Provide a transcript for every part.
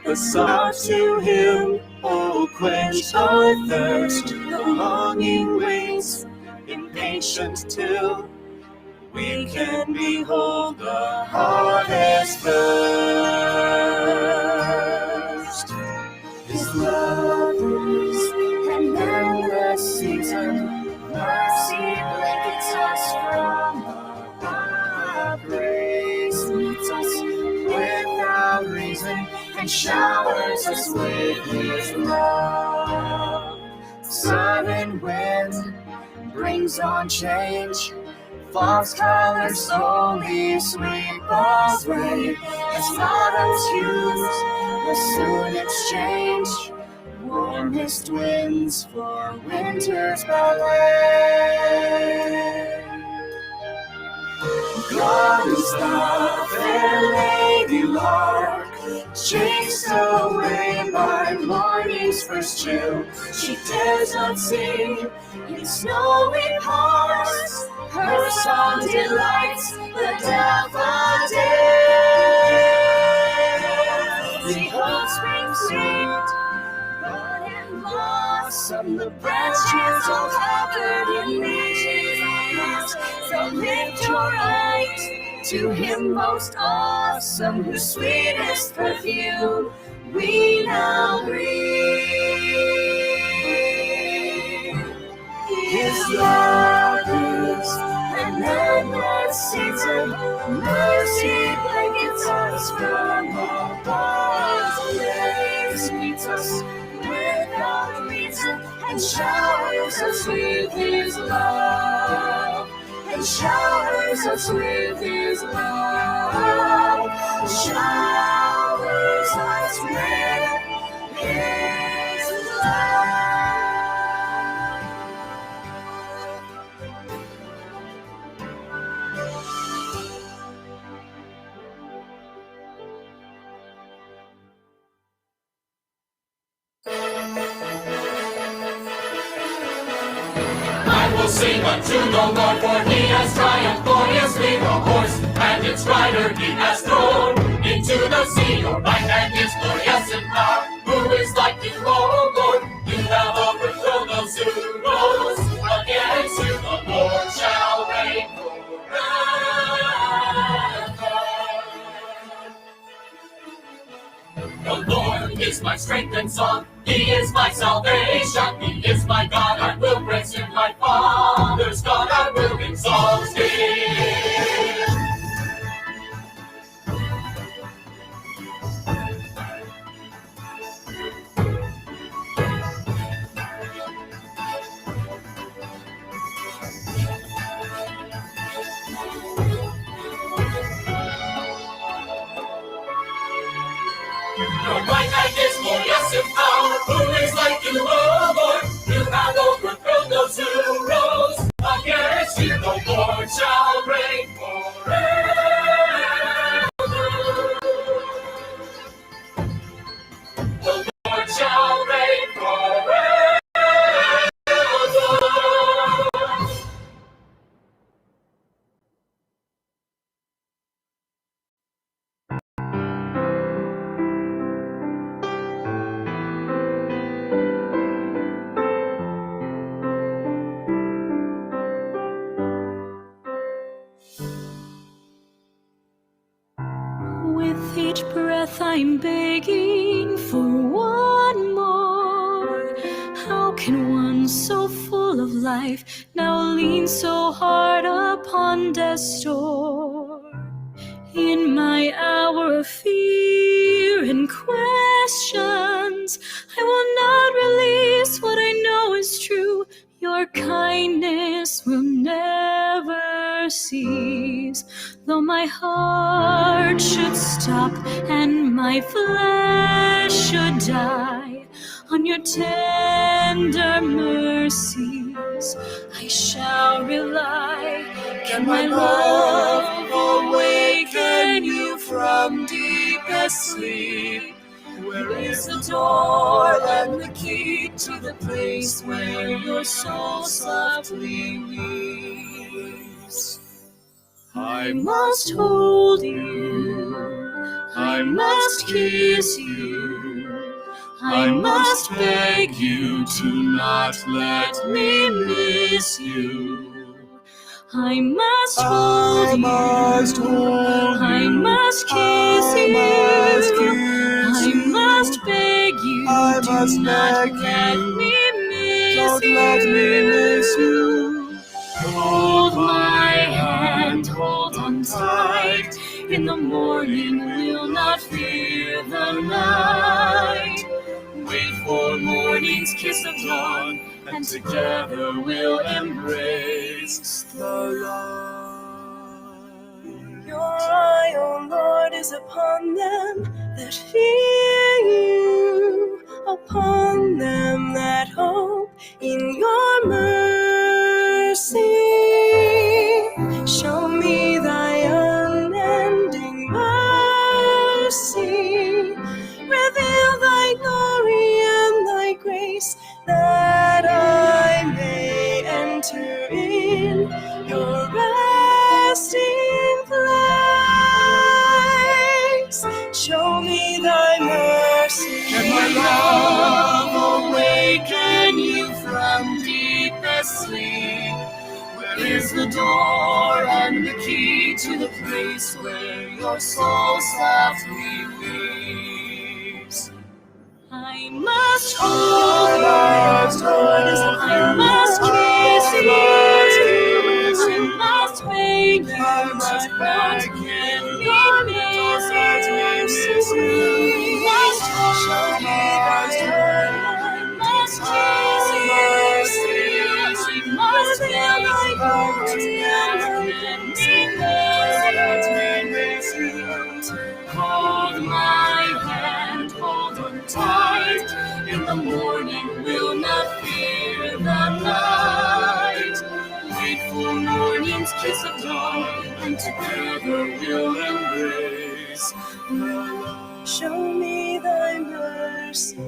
the salt to him. Oh, quench our thirst, the longing waits, impatient till we can behold the harvest first. His love is an endless season, mercy blankets us from above, grace meets us without reason and showers us with his love. Sudden wind brings on change, false colors slowly sweep us away, as autumn's hues will soon exchange warmest winds for winter's ballet. God is the fair lady lark, chased away by morning's first chill. She dares not sing in snowy parts, her song delights the daffodil. Behold, spring sweet, bud and blossom, the branches all covered in leaves. So lift your eyes to him most awesome, whose sweetest perfume we now breathe. His love is an endless season, mercy blankets us from above, grace meets us without reason and showers us with his love. And showers us with his love, showers us with his love. I will sing unto the Lord, for he has triumphed gloriously. The horse and its rider he has thrown into the sea. Your right hand is glorious in power. Who is like you, O Lord? You have overthrown those who rose against you. The Lord shall reign forever. The Lord is my strength and song. He is my salvation. He is my God. I will praise him. My Father's God. I will exalt him. Your right hand is glorious in power. Who is like you, O Lord? You have overthrown those who rose against you. The Lord shall reign forever. The Lord shall reign forever. With each breath I'm begging for one more. How can one so full of life now lean so hard upon death's door? In my hour of fear and questions, I will not release what I know is true. Your kindness will never cease. Though my heart should stop and my flesh should die, on your tender mercies I shall rely. Can my love awaken you from deepest sleep? Where is the door and the key to the place where your soul softly weeps? I must hold you, I must kiss you, I must beg you to not let me miss you. I must hold you. I must kiss you. I must beg you. Do not let me miss you. Hold my hand, hold on tight. In the morning we'll not fear the night. Wait for morning's kiss of dawn, and together we'll embrace the light. Your eye, O Lord, is upon them that fear you, upon them that hope in your mercy. Show me thy unending mercy. Reveal thy glory and thy grace, that I may enter in your resting place. Show me thy mercy. Can my love awaken you from deepest sleep? Where is the door and the key to the place where your soul softly weeps? I must hold you, I must kiss you, I must beg you, I must not let me miss you. I must hold you, I must kiss you, I must beg you, not let me miss you. Hold my hand, hold on tight. In the morning we'll not fear the night. Wait for morning's kiss of dawn, and together we'll embrace the light. Show me thy mercy.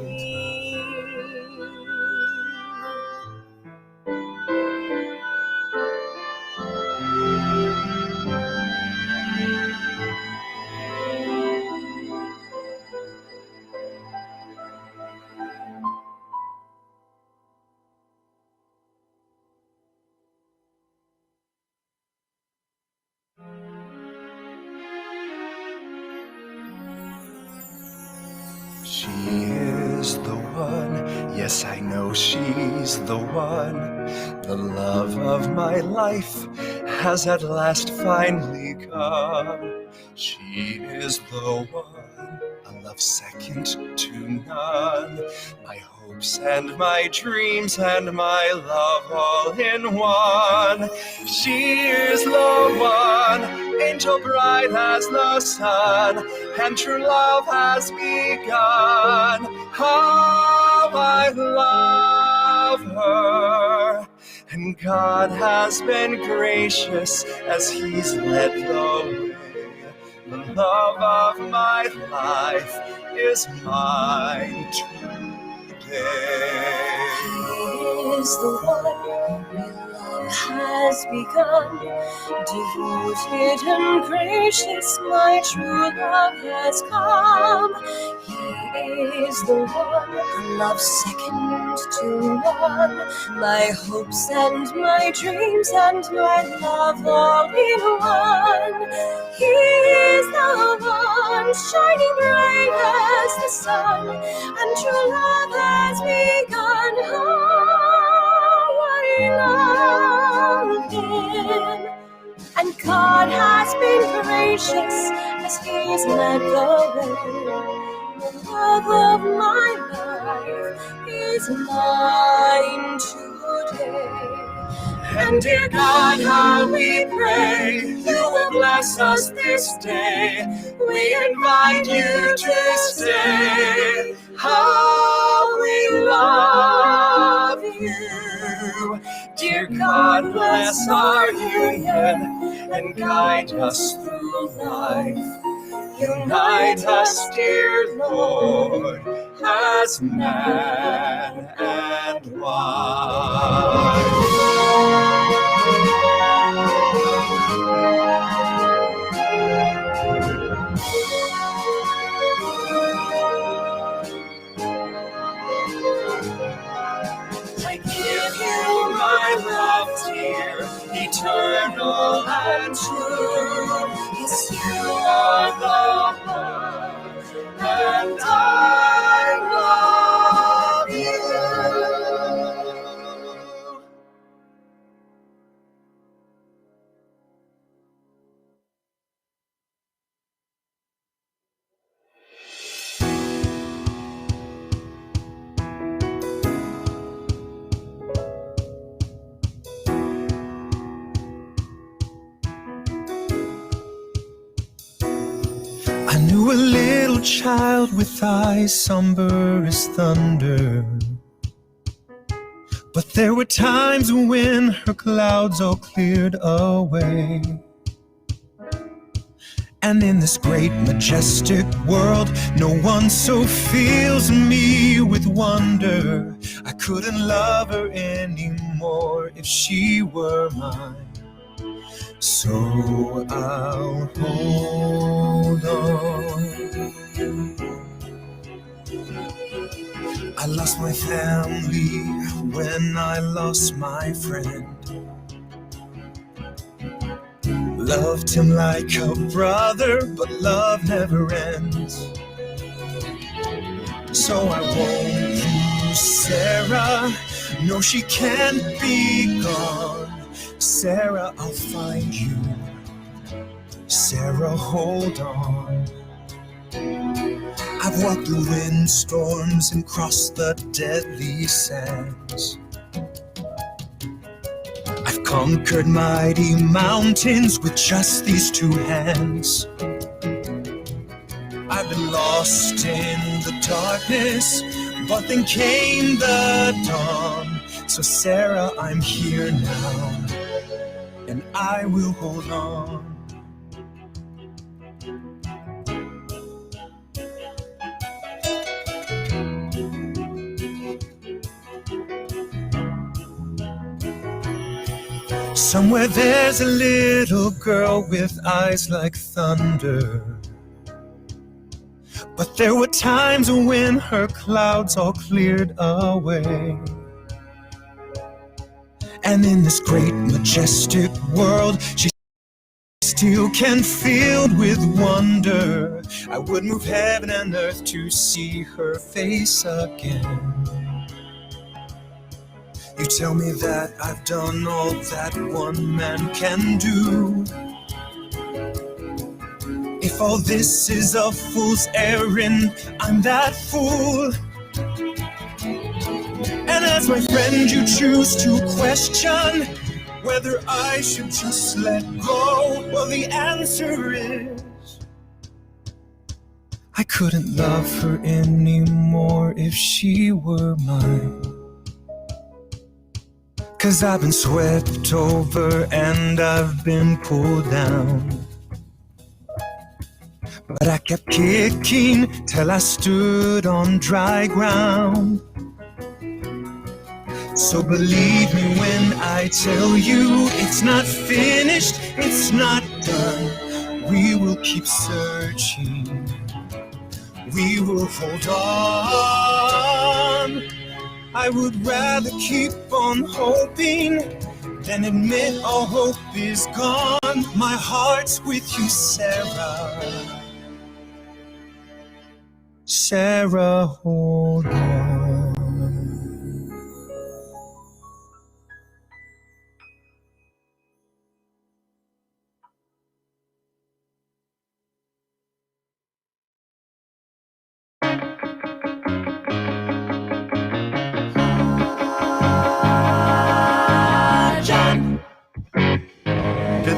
She is the one, yes, I know she's the one. The love of my life has at last finally come. She is the one, a love second to none. My hopes and my dreams and my love all in one. She is the one, angel bright as the sun, and true love has begun. How I love her, and God has been gracious as He's led the way. The love of my life is mine today. Is the one real love has begun. Devoted and gracious, my true love has come. He is the one, love second to none. My hopes and my dreams and my love all in one. He is the one, shining bright as the sun, and true love has begun. How I love Him, and God has been gracious as He's led the way. The love of my life is mine today. And dear God, how we pray You will bless us this day. We invite You to stay. How we love You. Dear God, bless our union and guide us through life. Unite us, dear Lord, as man and wife. eternal and true. Yes, You are the one, and I love you. I knew a little child with eyes somber as thunder, but there were times when her clouds all cleared away. And in this great majestic world, no one so fills me with wonder. I couldn't love her anymore if she were mine. So I'll hold on. I lost my family when I lost my friend. Loved him like a brother, but love never ends. So I won't lose Sarah. No, she can't be gone. Sarah, I'll find you. Sarah, hold on. I've walked through windstorms and crossed the deadly sands. I've conquered mighty mountains with just these two hands. I've been lost in the darkness, but then came the dawn. So Sarah, I'm here now, and I will hold on. Somewhere there's a little girl with eyes like thunder, but there were times when her clouds all cleared away. And in this great majestic world, she still can filled with wonder. I would move heaven and earth to see her face again. You tell me that I've done all that one man can do. If all this is a fool's errand, I'm that fool. And as my friend, you choose to question whether I should just let go. Well, the answer is I couldn't love her anymore if she were mine. 'Cause I've been swept over and I've been pulled down, but I kept kicking till I stood on dry ground. So believe me when I tell you it's not finished, it's not done. We will keep searching, we will hold on. I would rather keep on hoping than admit all hope is gone. My heart's with you, Sarah. Sarah, hold on.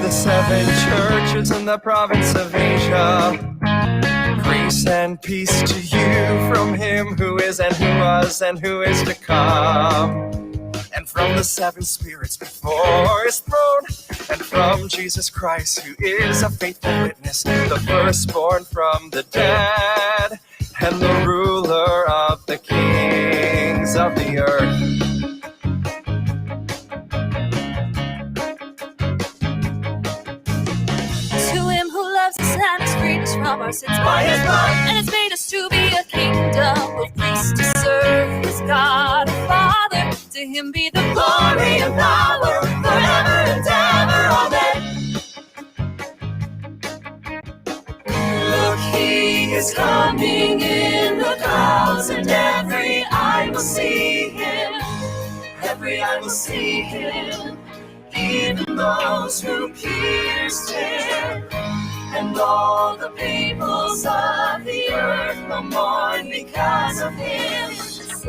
Seven churches in the province of Asia, grace and peace to you from him who is and who was and who is to come, and from the seven spirits before his throne, and from Jesus Christ who is a faithful witness, the firstborn from the dead, and the ruler of the kings of the earth. And has freed us from our sins by his blood, and has made us to be a kingdom of priests to serve his God and Father. To him be the glory and power forever and ever. is coming in the clouds, and every eye will see him. Every eye will see him, even those who pierced him. And all the peoples of the earth will mourn because of him. So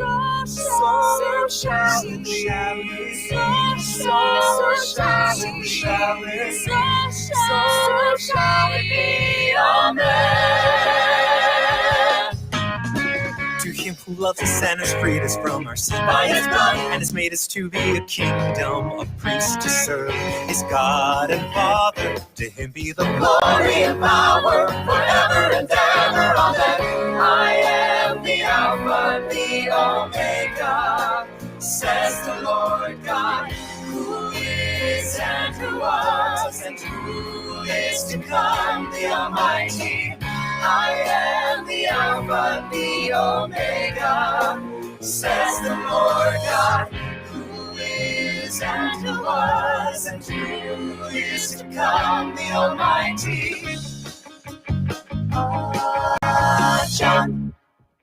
shall it be. So shall it be. Amen. To him who loves us and has freed us from our sin by his blood, and has made us to be a kingdom of priests to serve his God and Father. To him be the Glory and power forever and ever. Amen. I am the Alpha, the Omega, says the Lord God, who is and who was and who is to come, the Almighty. I am the Alpha, the Omega, says the Lord God, who is and who was and who is to come, the Almighty. John.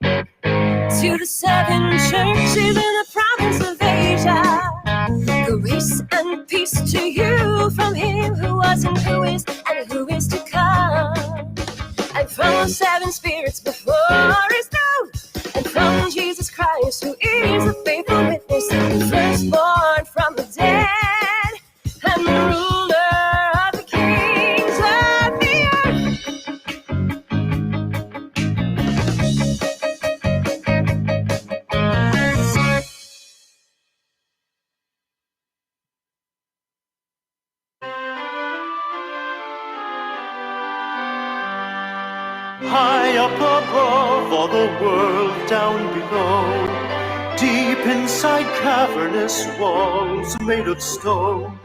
To the seven churches in the province of Asia, grace and peace to you from him who was and who is to come. And from the seven spirits before his throne, and from Jesus Christ, who is the faithful witness, the firstborn from the dead, and the ruler of the kings of the High up above, all the world down below, deep inside cavernous walls made of stone,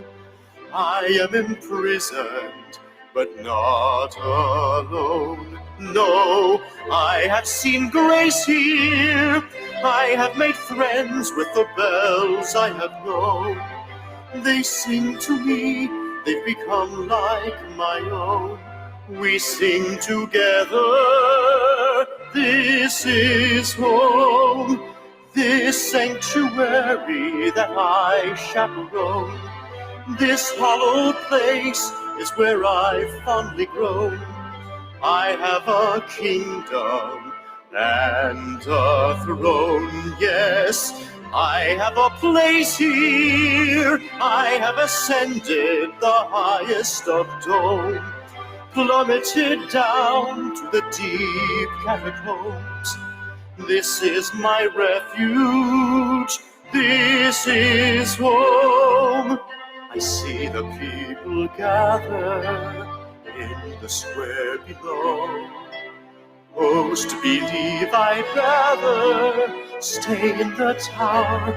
I am imprisoned, but not alone. No, I have seen grace here. I have made friends with the bells I have known. They sing to me, they've become like my own. We sing together, this is home, this sanctuary that I chaperone. This hallowed place is where I've fondly grown. I have a kingdom and a throne, yes, I have a place here. I have ascended the highest of dome, plummeted down to the deep catacombs. This is my refuge, this is home. I see the people gather in the square below. Most believe I'd rather stay in the tower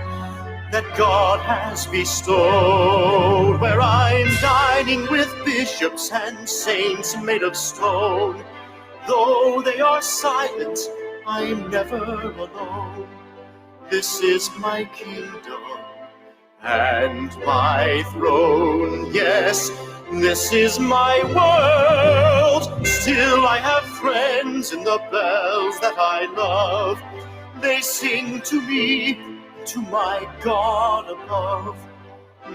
that God has bestowed, where I'm dining with bishops and saints made of stone. Though they are silent, I'm never alone. This is my kingdom and my throne, yes, this is my world. Still I have friends in the bells that I love. They sing to me, to my God above.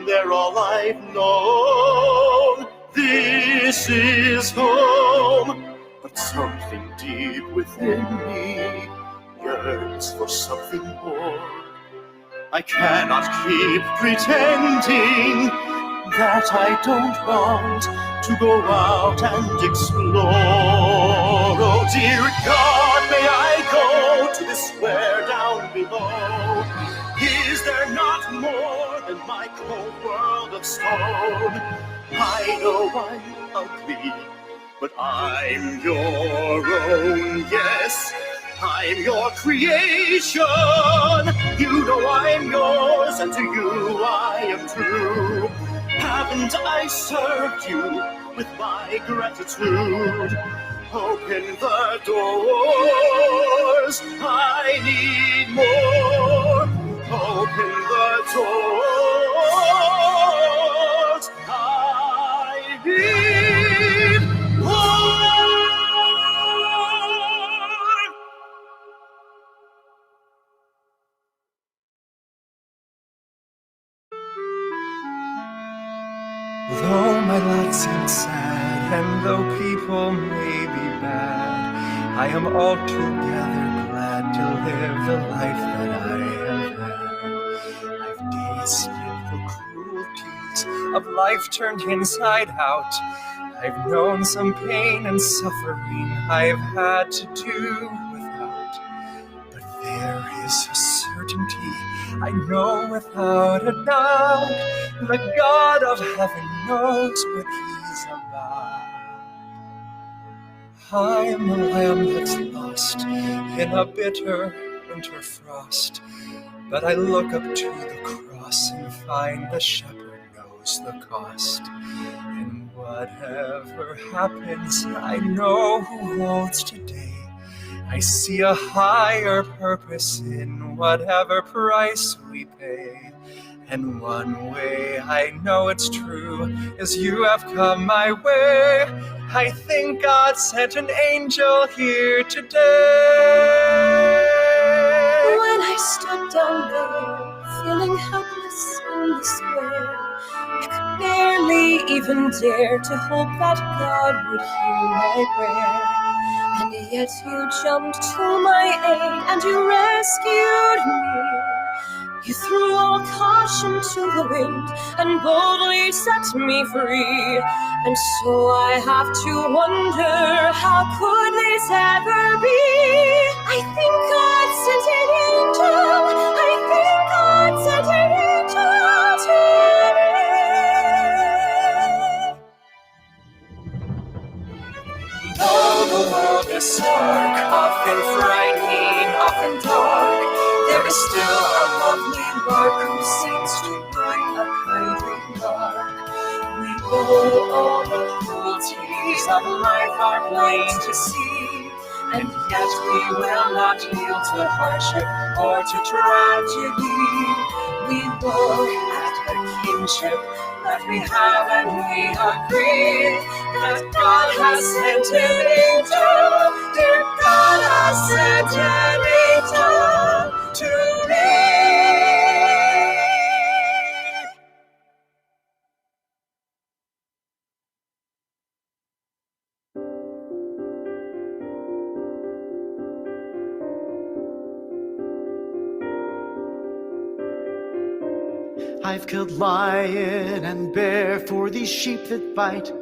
They're all I've known. This is home. But something deep within me yearns for something more. I cannot keep pretending that I don't want to go out and explore. Oh dear God, may I go to this square down below? Is there not more than my cold world of stone? I know I'm ugly, but I'm your own, yes, I'm your creation. You know I'm yours, and to you I am true. Haven't I served you with my gratitude? Open the doors, I need more. Open the doors, I need more. Though my lot seems sad, and though people may be bad, I am altogether glad to live the life that I have had. I've tasted the cruelties of life turned inside out. I've known some pain and suffering I've had to do without. But there is a certainty I know without a doubt. The God of heaven knows what he's about. I am a lamb that's lost in a bitter winter frost, but I look up to the cross and find the shepherd knows the cost. And whatever happens, I know who holds today. I see a higher purpose in whatever price we pay. And one way I know it's true is you have come my way. I think God sent an angel here today. When I stood down there, feeling helpless in despair, I could barely even dare to hope that God would hear my prayer. And yet you jumped to my aid and you rescued me. You threw all caution to the wind and boldly set me free. And so I have to wonder, how could this ever be? I think God sent an angel. I think God sent an angel to me. Though the world is stark, often frightening, often dark, there is still a lovely lark who sings to bring a kindly lark. We know all the cruelties of life are plain to see, and yet we will not yield to hardship or to tragedy. We look at the kinship that we have and we agree that God has sent an angel, dear God has sent an angel to me. I've killed lion and bear for these sheep that bite.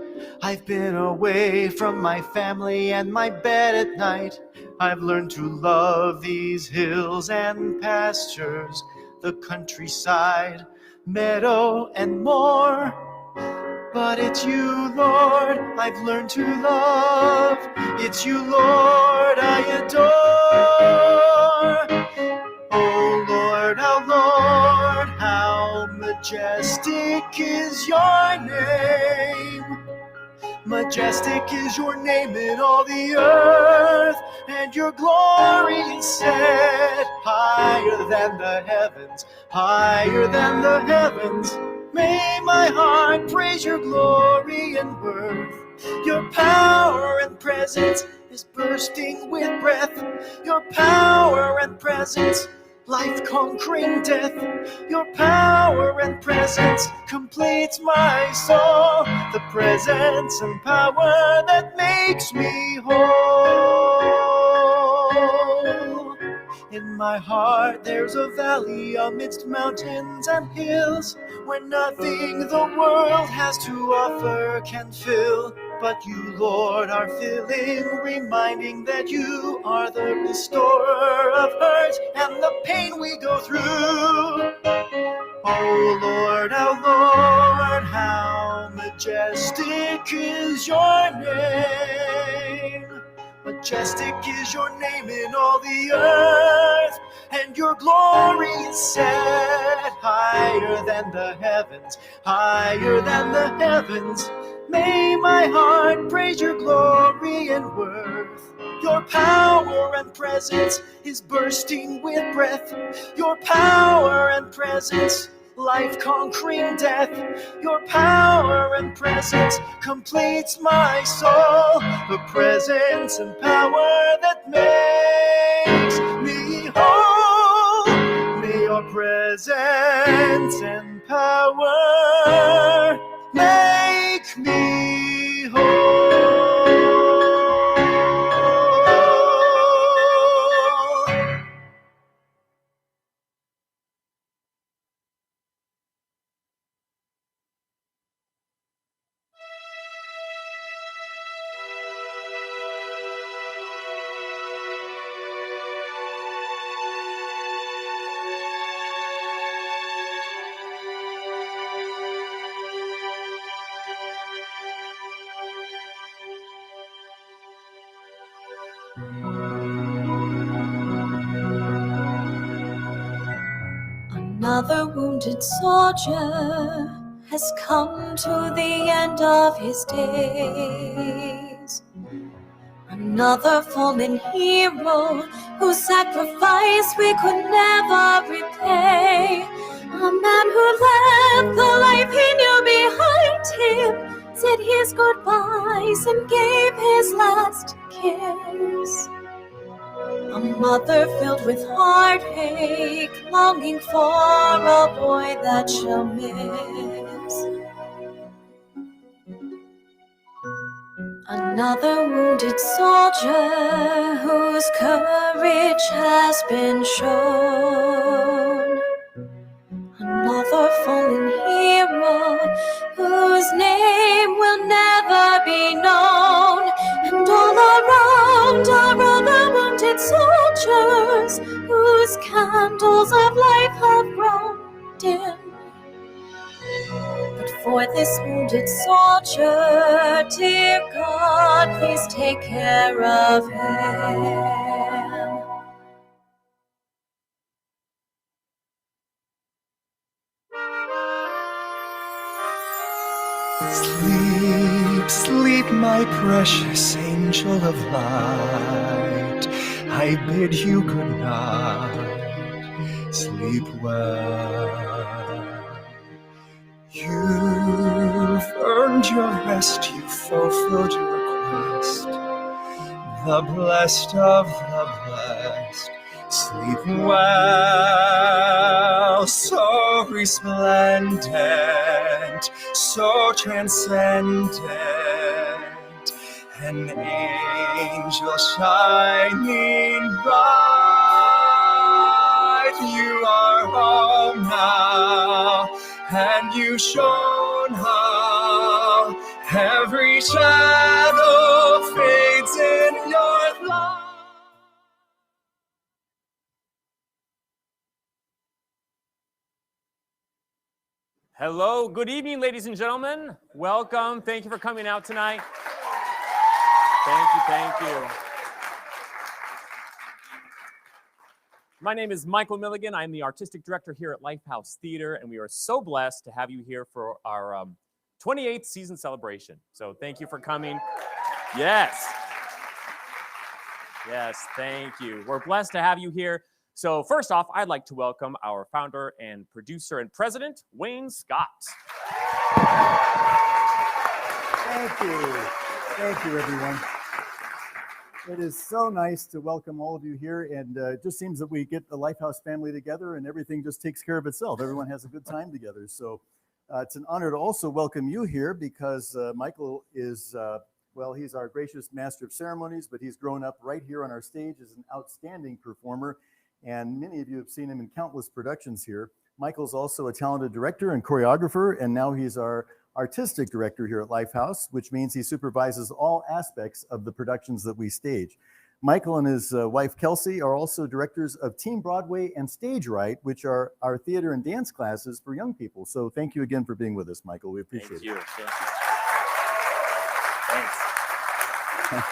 I've been away from my family and my bed at night. I've learned to love these hills and pastures, the countryside, meadow and more. But it's you, Lord, I've learned to love. It's you, Lord, I adore. Oh Lord, how majestic is your name. Majestic is your name in all the earth, and your glory is set higher than the heavens, higher than the heavens. May my heart praise your glory and worth. Your power and presence is bursting with breath. Your power and presence, life conquering death. Your power and presence completes my soul. The presence and power that makes me whole. In my heart there's a valley amidst mountains and hills, where nothing the world has to offer can fill. But you, Lord, are filling, reminding that you are the restorer of hurt and the pain we go through. Oh Lord, how majestic is your name. Majestic is your name in all the earth, and your glory is set higher than the heavens, higher than the heavens. May my heart praise your glory and worth. Your power and presence is bursting with breath. Your power and presence, life conquering death. Your power and presence completes my soul. The presence and power that makes me whole. May your presence and power make Another wounded soldier has come to the end of his days. Another fallen hero whose sacrifice we could never repay. A man who left the life he knew behind him, said his goodbyes and gave his last kiss. A mother filled with heartache, longing for a boy that she'll miss. Another wounded soldier whose courage has been shown. Another fallen hero whose name will never be known. And all around are other wounded soldiers whose candles of life have grown dim. But for this wounded soldier, dear God, please take care of him. Sleep, sleep, my precious angel of light. I bid you good night. Sleep well. You've earned your rest, you've fulfilled your request. The blessed of the blessed, sleep well. So resplendent, so transcendent, an angel shining bright. You are home now, and you've shown how every shadow fades in your light. Hello, good evening, ladies and gentlemen. Welcome. Thank you for coming out tonight. Thank you. My name is Michael Milligan. I'm the artistic director here at LifeHouse Theater, and we are so blessed to have you here for our 28th season celebration. So thank you for coming. Yes, thank you. We're blessed to have you here. So first off, I'd like to welcome our founder and producer and president, Wayne Scott. Thank you, everyone. It is so nice to welcome all of you here, and it just seems that we get the LifeHouse family together and everything just takes care of itself. Everyone has a good time together. So it's an honor to also welcome you here because Michael is, well, he's our gracious master of ceremonies, but he's grown up right here on our stage as an outstanding performer, and many of you have seen him in countless productions here. Michael's also a talented director and choreographer, and now he's our artistic director here at LifeHouse, which means he supervises all aspects of the productions that we stage. Michael and his wife, Kelsey, are also directors of Team Broadway and StageRight, which are our theater and dance classes for young people. So thank you again for being with us, Michael. We appreciate it. Thank you. Thanks.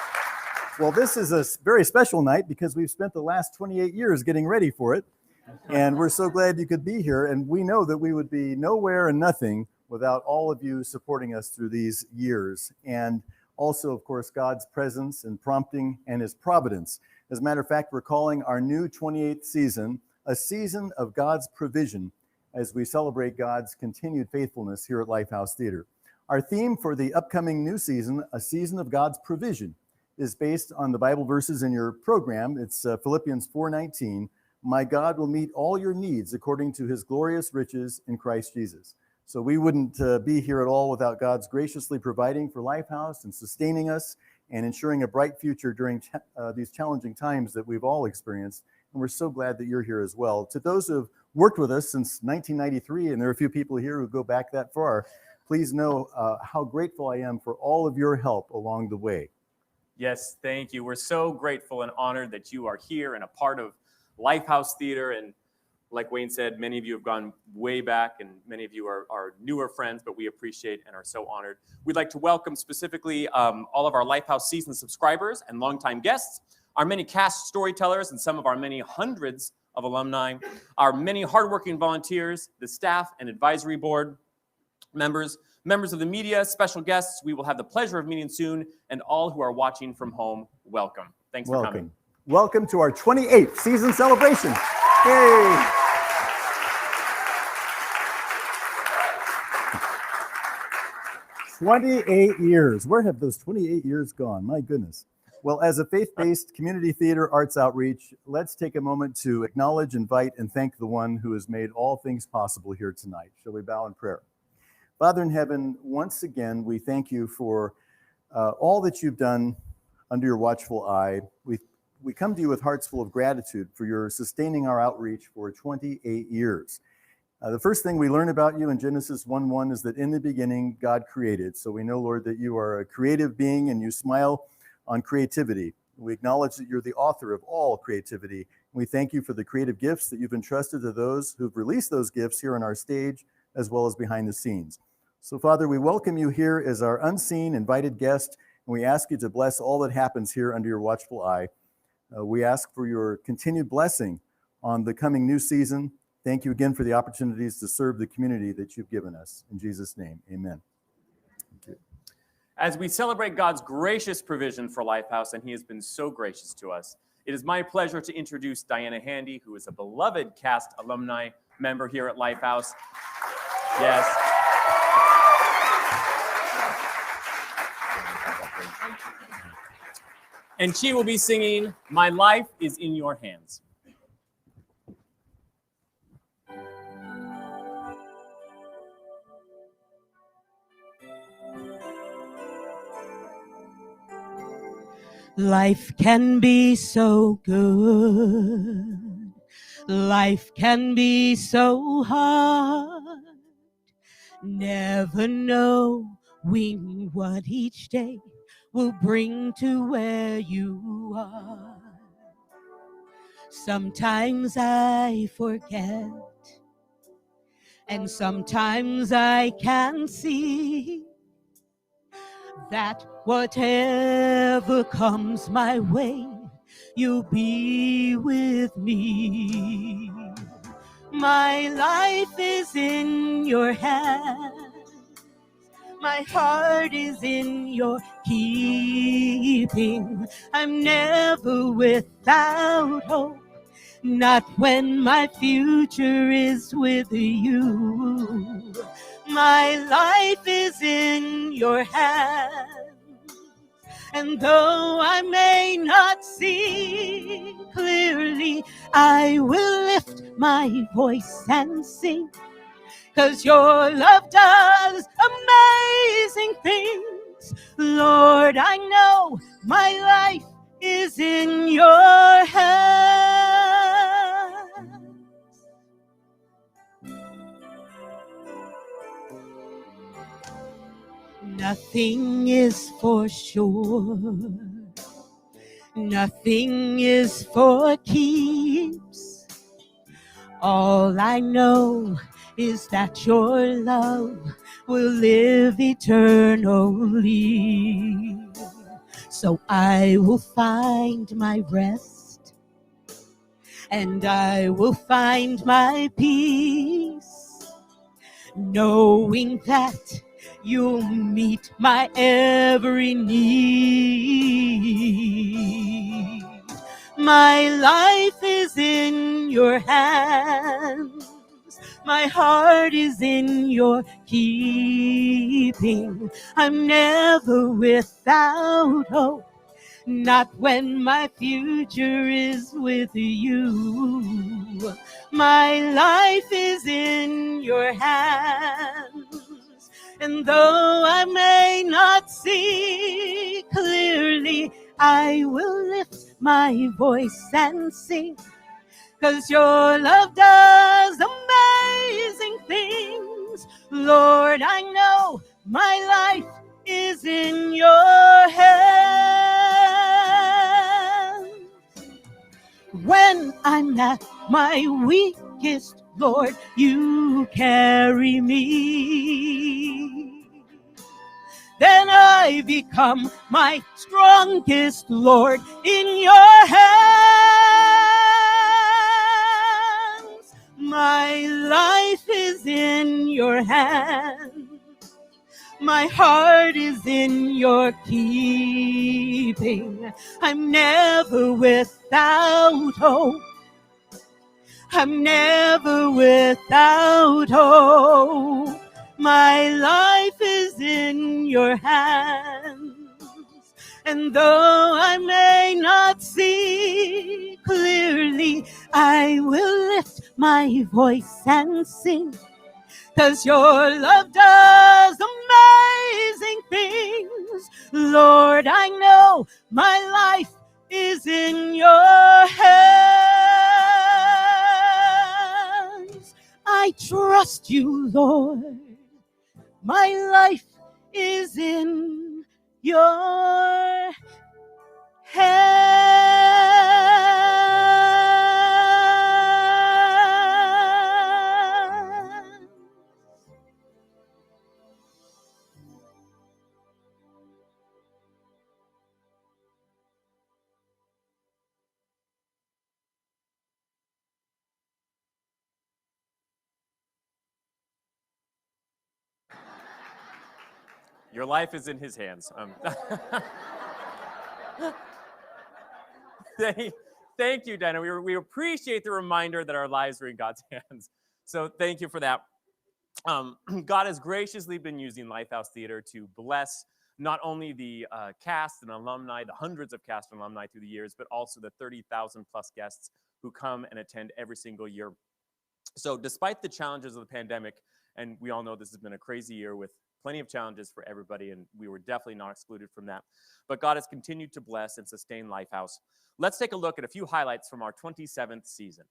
Well, this is a very special night because we've spent the last 28 years getting ready for it. And we're so glad you could be here. And we know that we would be nowhere and nothing without all of you supporting us through these years. And also, of course, God's presence and prompting and his providence. As a matter of fact, we're calling our new 28th season a season of God's provision as we celebrate God's continued faithfulness here at LifeHouse Theater. Our theme for the upcoming new season, a season of God's provision, is based on the Bible verses in your program. It's Philippians 4:19. My God will meet all your needs according to his glorious riches in Christ Jesus. So we wouldn't be here at all without God's graciously providing for LifeHouse and sustaining us and ensuring a bright future during these challenging times that we've all experienced. And we're so glad that you're here as well. To those who have worked with us since 1993, and there are a few people here who go back that far, please know how grateful I am for all of your help along the way. Yes, thank you. We're so grateful and honored that you are here and a part of LifeHouse Theater. And like Wayne said, many of you have gone way back and many of you are newer friends, but we appreciate and are so honored. We'd like to welcome specifically all of our LifeHouse season subscribers and longtime guests, our many cast storytellers, and some of our many hundreds of Alumni, our many hardworking volunteers, the staff and advisory board members, members of the media, special guests we will have the pleasure of meeting soon, and all who are watching from home, welcome. Thanks for coming. Welcome to our 28th season celebration. Yay! "28 years. Where have those 28 years gone? My goodness. Well, as a faith-based community theater arts outreach, let's take a moment to acknowledge, invite, and thank the one who has made all things possible here tonight. Shall we bow in prayer? Father in heaven, once again, we thank you for all that you've done under your watchful eye. We come to you with hearts full of gratitude for your sustaining our outreach for 28 years. The first thing we learn about you in Genesis 1:1 is that in the beginning, God created. So we know, Lord, that you are a creative being and you smile on creativity. We acknowledge that you're the author of all creativity. We thank you for the creative gifts that you've entrusted to those who've released those gifts here on our stage, as well as behind the scenes. So, Father, we welcome you here as our unseen, invited guest, and we ask you to bless all that happens here under your watchful eye. We ask for your continued blessing on the coming new season. Thank you again for the opportunities to serve the community that you've given us. In Jesus' name, amen. Thank you. As we celebrate God's gracious provision for LifeHouse, and he has been so gracious to us, it is my pleasure to introduce Diana Handy, who is a beloved cast alumni member here at LifeHouse. Yes. And she will be singing, "My Life is in Your Hands." Life can be so good. Life can be so hard. Never knowing what each day will bring to where you are. Sometimes I forget, and sometimes I can see that whatever comes my way, you'll be with me. My life is in your hands. My heart is in your keeping. I'm never without hope, not when my future is with you. My life is in your hands, and though I may not see clearly, I will lift my voice and sing, 'cause your love does amazing things. Lord, I know my life is in your hands. Nothing is for sure. Nothing is for keeps. All I know is that your love will live eternally. So I will find my rest, and I will find my peace, knowing that you'll meet my every need. My life is in your hands. My heart is in your keeping. I'm never without hope, not when my future is with you. My life is in your hands, and though I may not see clearly, I will lift my voice and sing, 'cause your love does amazing things. Lord, I know my life is in your hands. When I'm at my weakest, Lord, you carry me. Then I become my strongest, Lord, in your hands. My life is in your hands. My heart is in your keeping. I'm never without hope. I'm never without hope. My life is in your hands. And though I may not see clearly, I will lift my voice and sing. 'Cause your love does amazing things. Lord, I know my life is in your hands. I trust you, Lord. My life is in your hands. Your life is in his hands. Thank you, Dana. We appreciate the reminder that our lives are in God's hands. So thank you for that. God has graciously been using LifeHouse Theater to bless not only the cast and alumni, the hundreds of cast and alumni through the years, but also the 30,000 plus guests who come and attend every single year. So despite the challenges of the pandemic, and we all know this has been a crazy year with plenty of challenges for everybody, and we were definitely not excluded from that. But God has continued to bless and sustain LifeHouse. Let's take a look at a few highlights from our 27th season.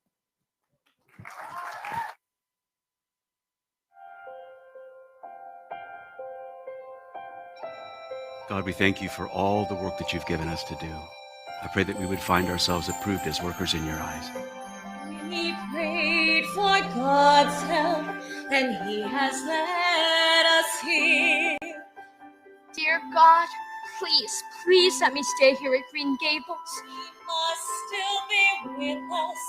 God, we thank you for all the work that you've given us to do. I pray that we would find ourselves approved as workers in your eyes. We prayed for God's help, and He has led us here. Dear God, please, please let me stay here at Green Gables. He must still be with us.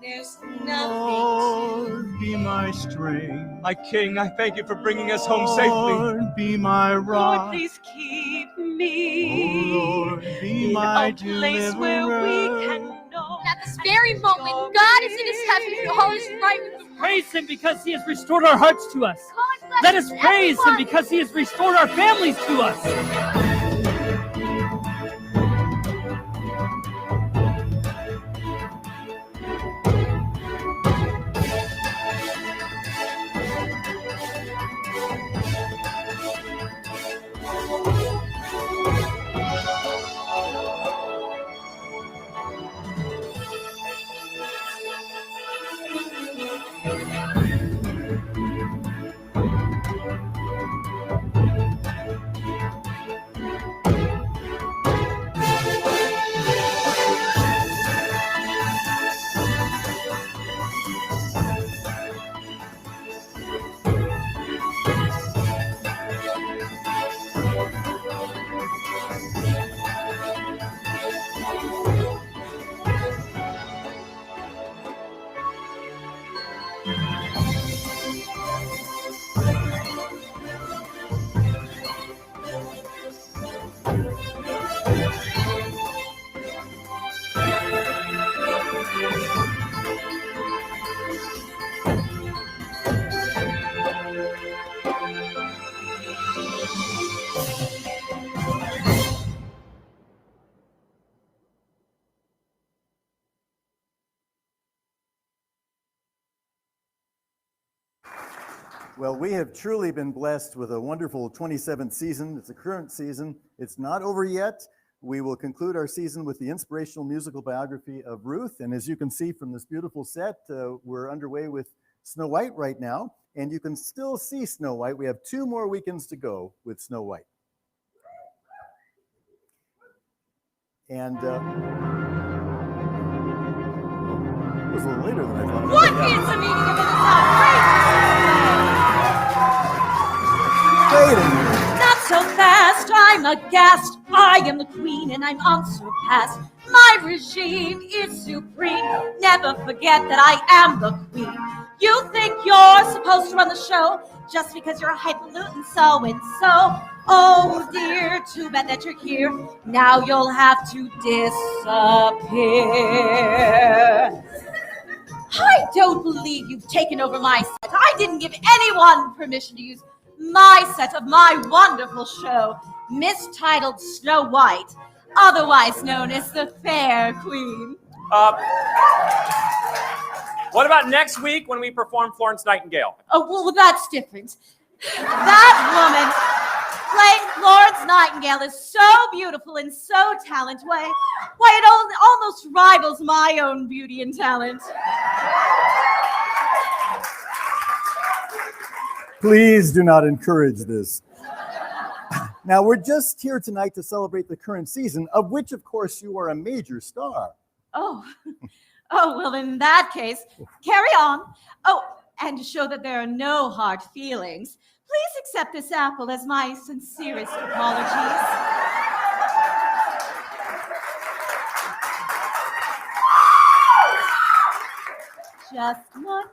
There's nothing Lord, be my strength. My King, I thank you for bringing us home safely. Lord, be my rock. Lord, please keep me. Oh, Lord, be in my a place where we can know. And at this very moment, God is in his heaven and all is right with the world. Praise him because he has restored our hearts to us. God bless Let us praise him everyone. because he has restored our families to us. Well, we have truly been blessed with a wonderful 27th season. It's a current season. It's not over yet. We will conclude our season with the inspirational musical biography of Ruth. And as you can see from this beautiful set, we're underway with Snow White right now. And you can still see Snow White. We have 2 more weekends to go with Snow White. And it was a little later than I thought. What is the meaning of this outrageous? Wait a minute. Not so fast, I'm aghast. I am the queen and I'm unsurpassed. My regime is supreme. Never forget that I am the queen. You think you're supposed to run the show just because you're highfalutin so-and-so. Oh dear, too bad that you're here. Now you'll have to disappear. I don't believe you've taken over my set. I didn't give anyone permission to use my set of my wonderful show, mistitled Snow White, otherwise known as the Fair Queen. What about next week when we perform Florence Nightingale? Oh, well, that's different. That woman playing Florence Nightingale is so beautiful and so talented. Why, it almost rivals my own beauty and talent. Please do not encourage this. Now, we're just here tonight to celebrate the current season, of which, of course, you are a major star. Oh, well, in that case, carry on. Oh, and to show that there are no hard feelings, please accept this apple as my sincerest apologies. Just one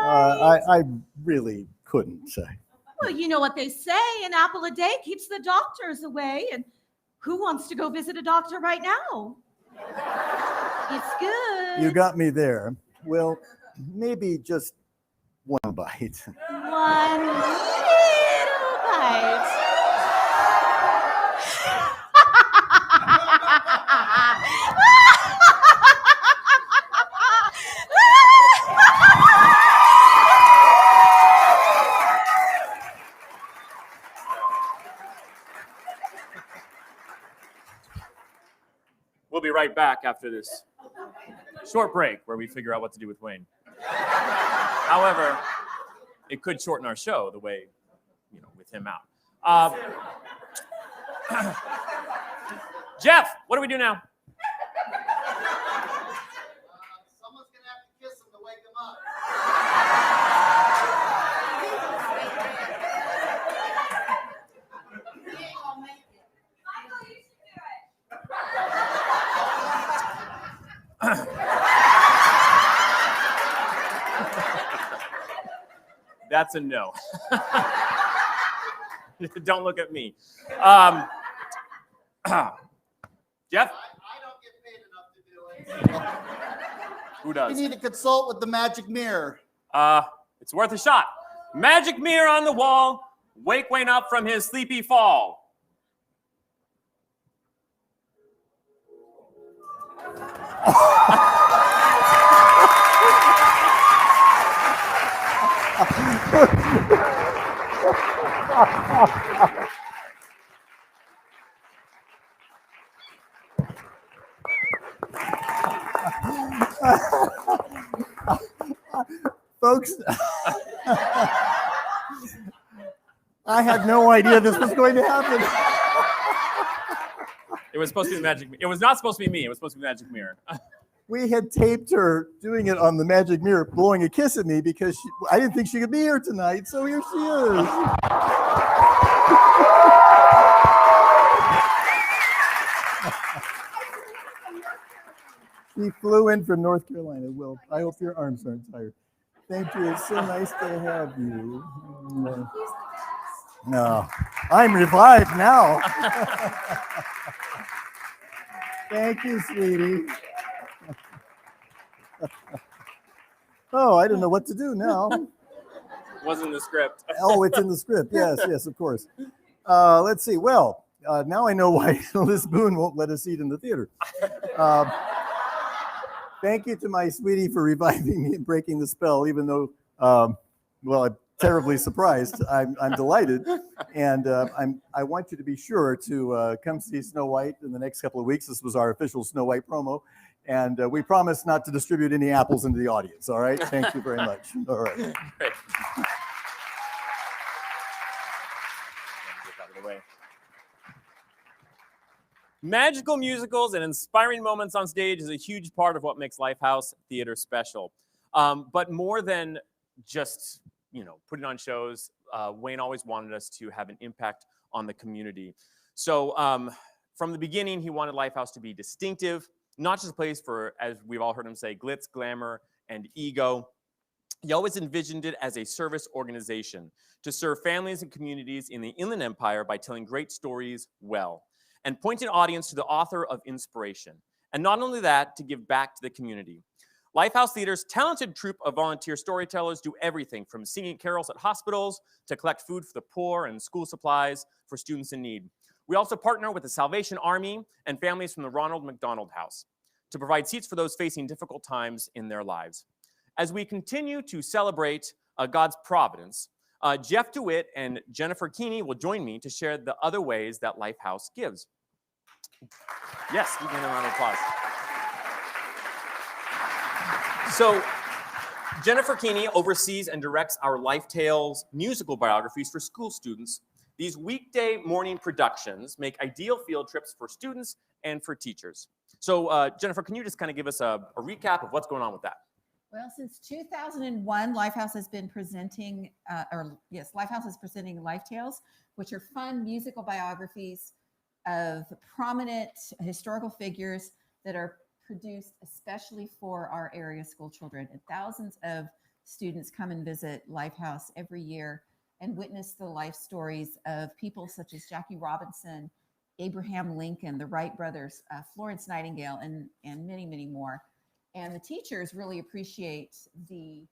bite. I really couldn't say. Well, you know what they say, an apple a day keeps the doctors away, and who wants to go visit a doctor right now? It's good. You got me there. Well, maybe just one bite. One little bite. We'll be right back after this short break where we figure out what to do with Wayne. However, it could shorten our show the way, with him out. Jeff, what do we do now? Someone's going to have to kiss him to wake him up. He ain't going to make it. Michael, you should do it. That's a no. Don't look at me. Jeff? I don't get paid enough to do it. Who does? You need to consult with the magic mirror. It's worth a shot. Magic mirror on the wall. Wake Wayne up from his sleepy fall. Folks, I had no idea this was going to happen. It was supposed to be the magic. It was not supposed to be me. It was supposed to be the magic mirror. We had taped her doing it on the magic mirror, blowing a kiss at me because I didn't think she could be here tonight. So here she is. She flew in from North Carolina. Well, I hope your arms aren't tired. Thank you. It's so nice to have you. No, I'm revived now. Thank you, sweetie. Oh, I don't know what to do now. Wasn't in the script. Oh, it's in the script. Yes, of course. Let's see. Well, now I know why Liz Boone won't let us eat in the theater. Thank you to my sweetie for reviving me and breaking the spell, even though, well, I'm terribly surprised. I'm delighted. And I want you to be sure to come see Snow White in the next couple of weeks. This was our official Snow White promo. And we promise not to distribute any apples into the audience, all right? Thank you very much. All right. Great. Get out of the way. Magical musicals and inspiring moments on stage is a huge part of what makes LifeHouse Theater special. But more than just, putting on shows, Wayne always wanted us to have an impact on the community. So from the beginning, he wanted LifeHouse to be distinctive, not just a place for, as we've all heard him say, glitz, glamour, and ego. He always envisioned it as a service organization to serve families and communities in the Inland Empire by telling great stories well and point an audience to the author of inspiration. And not only that, to give back to the community. LifeHouse Theater's talented troupe of volunteer storytellers do everything from singing carols at hospitals to collect food for the poor and school supplies for students in need. We also partner with the Salvation Army and families from the Ronald McDonald House to provide seats for those facing difficult times in their lives. As we continue to celebrate God's providence, Jeff DeWitt and Jennifer Keeney will join me to share the other ways that LifeHouse gives. Yes, you can give them a round of applause. So, Jennifer Keeney oversees and directs our LifeTales musical biographies for school students. These weekday morning productions make ideal field trips for students and for teachers. So, Jennifer, can you just kind of give us a recap of what's going on with that? Well, since 2001, LifeHouse has been presenting, LifeHouse is presenting LifeTales, which are fun musical biographies of prominent historical figures that are produced especially for our area school children. And thousands of students come and visit LifeHouse every year and witness the life stories of people such as Jackie Robinson, Abraham Lincoln, the Wright brothers, Florence Nightingale, and many, many more. And the teachers really appreciate the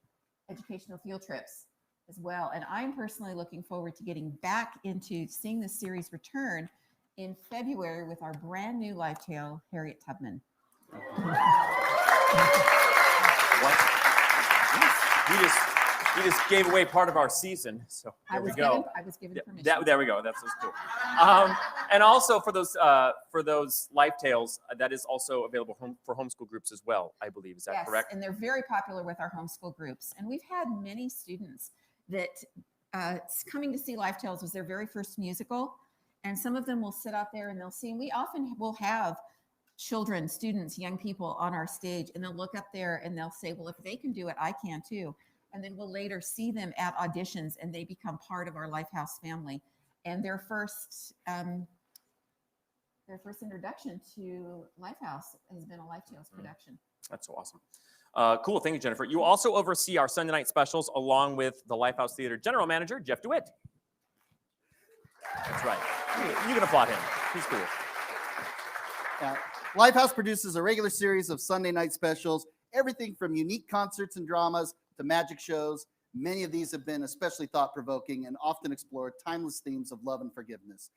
educational field trips as well. And I'm personally looking forward to getting back into seeing this series return in February with our brand new life tale, Harriet Tubman. You just gave away part of our season, so there we go. I was given permission. There we go. That's cool. And also for those life tales, that is also available for homeschool groups as well, I believe. Is that correct? Yes, and they're very popular with our homeschool groups. And we've had many students that coming to see LifeTales was their very first musical. And some of them will sit out there and they'll sing. We often will have children, students, young people on our stage, and they'll look up there and they'll say, well, if they can do it, I can too. And then we'll later see them at auditions and they become part of our LifeHouse family. And their first introduction to LifeHouse has been a LifeTales production. That's so awesome. Cool. Thank you, Jennifer. You also oversee our Sunday night specials along with the LifeHouse Theater General Manager, Jeff DeWitt. That's right. You can applaud him. He's cool. LifeHouse produces a regular series of Sunday night specials, everything from unique concerts and dramas to magic shows. Many of these have been especially thought-provoking and often explore timeless themes of love and forgiveness.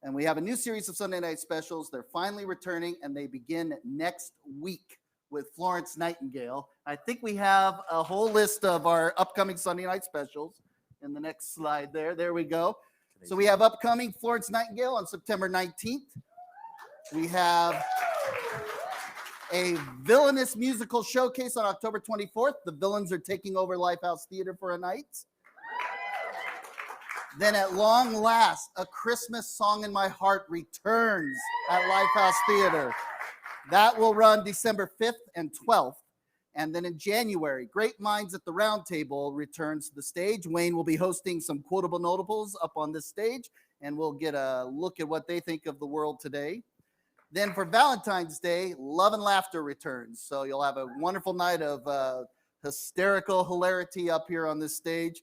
And we have a new series of Sunday night specials. They're finally returning, and they begin next week with Florence Nightingale. I think we have a whole list of our upcoming Sunday night specials in the next slide there. There we go. So we have upcoming Florence Nightingale on September 19th. We have a villainous musical showcase on October 24th. The villains are taking over LifeHouse Theater for a night. Then at long last, A Christmas Song in My Heart returns at LifeHouse Theater. That will run December 5th and 12th. And then in January, Great Minds at the Round Table returns to the stage. Wayne will be hosting some quotable notables up on this stage, and we'll get a look at what they think of the world today. Then for Valentine's Day, Love and Laughter returns. So you'll have a wonderful night of hysterical hilarity up here on this stage.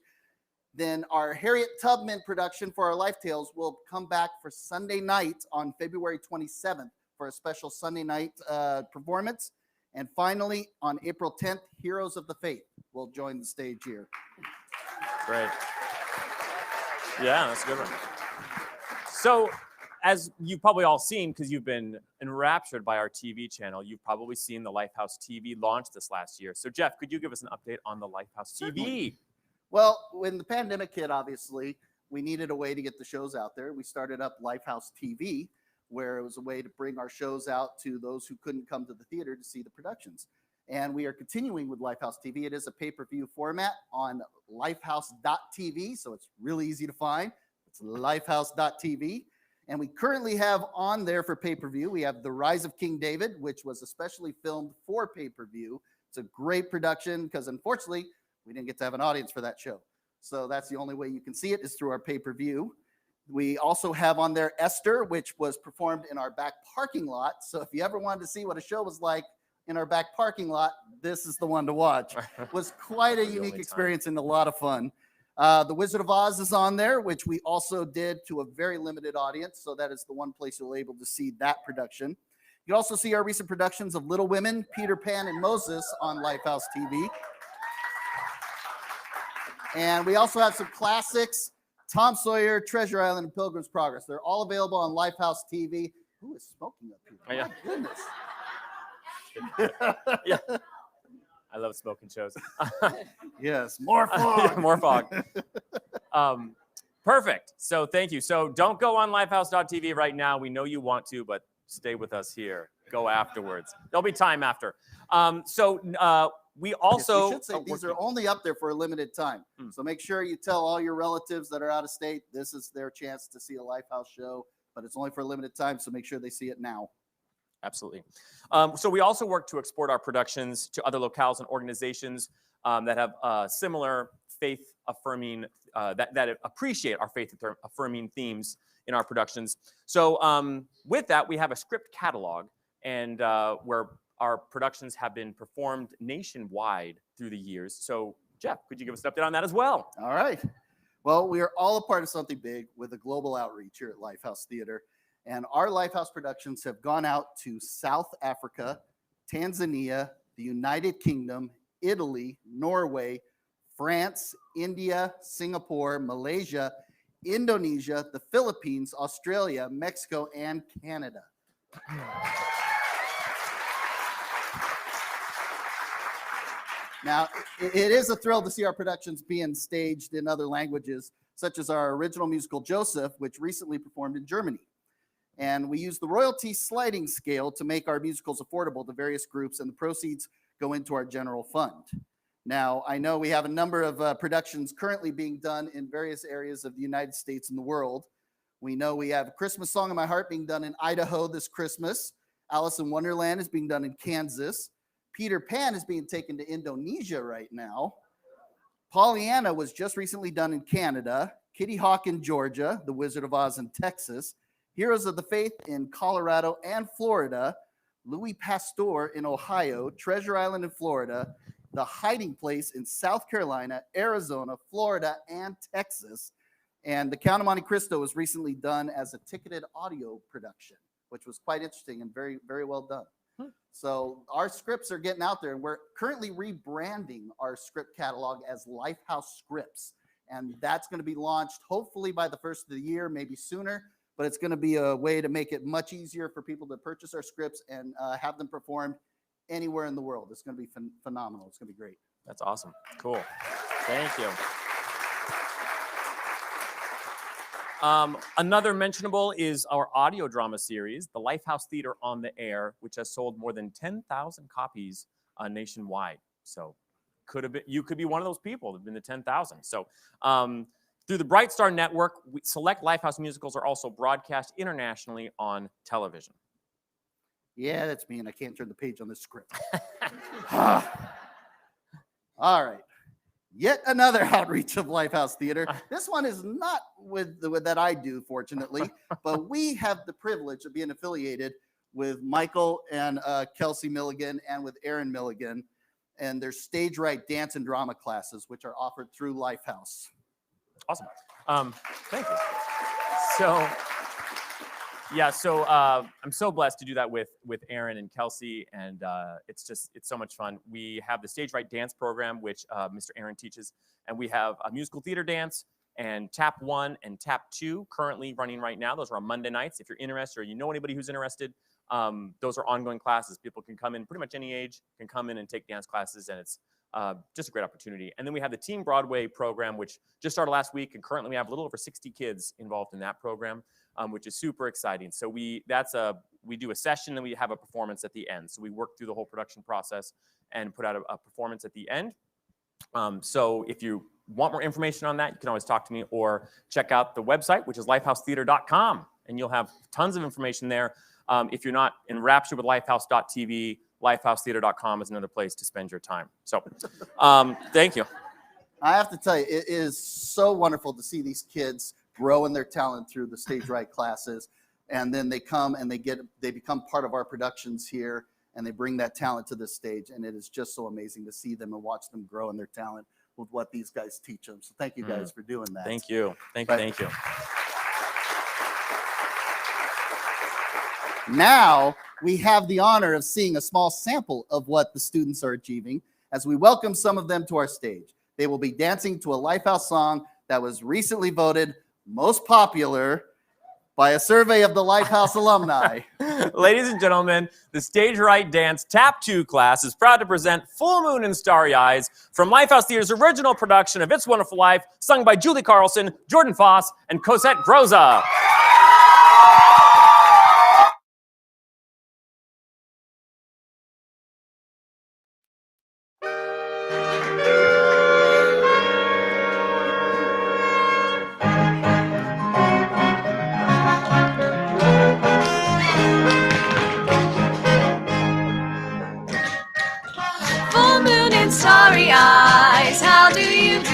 Then our Harriet Tubman production for our Life Tales will come back for Sunday night on February 27th for a special Sunday night performance. And finally, on April 10th, Heroes of the Faith will join the stage here. Great. Yeah, that's a good one. So, as you've probably all seen, because you've been enraptured by our TV channel, you've probably seen the LifeHouse TV launch this last year. So, Jeff, could you give us an update on the LifeHouse TV? Well, when the pandemic hit, obviously, we needed a way to get the shows out there. We started up LifeHouse TV, where it was a way to bring our shows out to those who couldn't come to the theater to see the productions. And we are continuing with LifeHouse TV. It is a pay-per-view format on lifehouse.tv, so it's really easy to find. It's lifehouse.tv. And we currently have on there for pay-per-view, we have The Rise of King David, which was especially filmed for pay-per-view. It's a great production because, unfortunately, we didn't get to have an audience for that show. So that's the only way you can see it is through our pay-per-view. We also have on there Esther, which was performed in our back parking lot. So if you ever wanted to see what a show was like in our back parking lot, this is the one to watch. It was quite a unique experience and a lot of fun. The Wizard of Oz is on there, which we also did to a very limited audience. So that is the one place you'll be able to see that production. You can also see our recent productions of Little Women, Peter Pan, and Moses on LifeHouse TV. And we also have some classics, Tom Sawyer, Treasure Island, and Pilgrim's Progress. They're all available on LifeHouse TV. Who is smoking up here? My goodness. Yeah. I love smoking shows. Yes, more fog. More fog. Perfect. So thank you. So don't go on lifehouse.tv right now. We know you want to, but stay with us here. Go afterwards. There'll be time after. We also... we should say these are only up there for a limited time. So make sure you tell all your relatives that are out of state, this is their chance to see a LifeHouse show, but it's only for a limited time, so make sure they see it now. Absolutely. So we also work to export our productions to other locales and organizations that have similar faith-affirming, that appreciate our faith-affirming themes in our productions. So with that, we have a script catalog, and where our productions have been performed nationwide through the years. So Jeff, could you give us an update on that as well? All right. Well, we are all a part of something big with a global outreach here at LifeHouse Theater. And our LifeHouse productions have gone out to South Africa, Tanzania, the United Kingdom, Italy, Norway, France, India, Singapore, Malaysia, Indonesia, the Philippines, Australia, Mexico, and Canada. Now, it is a thrill to see our productions being staged in other languages, such as our original musical Joseph, which recently performed in Germany. And we use the royalty sliding scale to make our musicals affordable to various groups, and the proceeds go into our general fund. Now, I know we have a number of productions currently being done in various areas of the United States and the world. We know we have A Christmas Song in My Heart being done in Idaho this Christmas. Alice in Wonderland is being done in Kansas. Peter Pan is being taken to Indonesia right now. Pollyanna was just recently done in Canada. Kitty Hawk in Georgia. The Wizard of Oz in Texas. Heroes of the Faith in Colorado and Florida. Louis Pasteur in Ohio. Treasure Island in Florida. The Hiding Place in South Carolina, Arizona, Florida, and Texas. And The Count of Monte Cristo was recently done as a ticketed audio production, which was quite interesting and very, very well done. So our scripts are getting out there, and we're currently rebranding our script catalog as LifeHouse Scripts. And that's going to be launched hopefully by the first of the year, maybe sooner, but it's going to be a way to make it much easier for people to purchase our scripts and have them performed anywhere in the world. It's going to be phenomenal. It's going to be great. That's awesome. Cool. Thank you. Another mentionable is our audio drama series, the LifeHouse Theater on the Air, which has sold more than 10,000 copies nationwide. So you could be one of those people that have been the 10,000. So through the Bright Star Network, select LifeHouse musicals are also broadcast internationally on television. Yeah, that's me, and I can't turn the page on this script. All right. Yet another outreach of LifeHouse Theater. This one is not with that I do, fortunately, but we have the privilege of being affiliated with Michael and Kelsey Milligan and with Aaron Milligan and their StageRight dance and drama classes, which are offered through LifeHouse. Awesome. Thank you. So, yeah, so I'm so blessed to do that with Aaron and Kelsey, and it's so much fun. We have the StageRight dance program, which Mr. Aaron teaches, and we have a musical theater dance and Tap 1 and Tap 2 currently running right now. Those are on Monday nights. If you're interested or you know anybody who's interested, those are ongoing classes. People can come in, pretty much any age, can come in and take dance classes, and it's just a great opportunity. And then we have the Team Broadway program, which just started last week, and currently we have a little over 60 kids involved in that program. Which is super exciting. So we do a session and we have a performance at the end. So we work through the whole production process and put out a performance at the end. So if you want more information on that, you can always talk to me or check out the website, which is lifehousetheater.com, and you'll have tons of information there. If you're not enraptured with lifehouse.tv, lifehousetheater.com is another place to spend your time. So thank you. I have to tell you, it is so wonderful to see these kids grow in their talent through the StageRight classes. And then they come and they become part of our productions here, and they bring that talent to the stage. And it is just so amazing to see them and watch them grow in their talent with what these guys teach them. So thank you guys for doing that. Thank you. Thank you. Now we have the honor of seeing a small sample of what the students are achieving as we welcome some of them to our stage. They will be dancing to a LifeHouse song that was recently voted most popular by a survey of the LifeHouse alumni. Ladies and gentlemen, the StageRight Dance Tap 2 class is proud to present Full Moon and Starry Eyes from LifeHouse Theater's original production of It's Wonderful Life, sung by Julie Carlson, Jordan Foss, and Cosette Groza. Starry eyes, how do you do?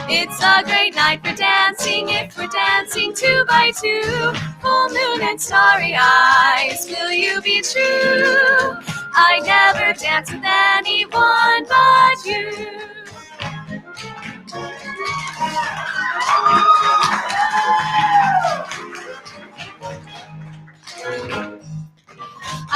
It's a great night for dancing if we're dancing 2 by 2. Full moon and starry eyes, will you be true? I never dance with anyone but you.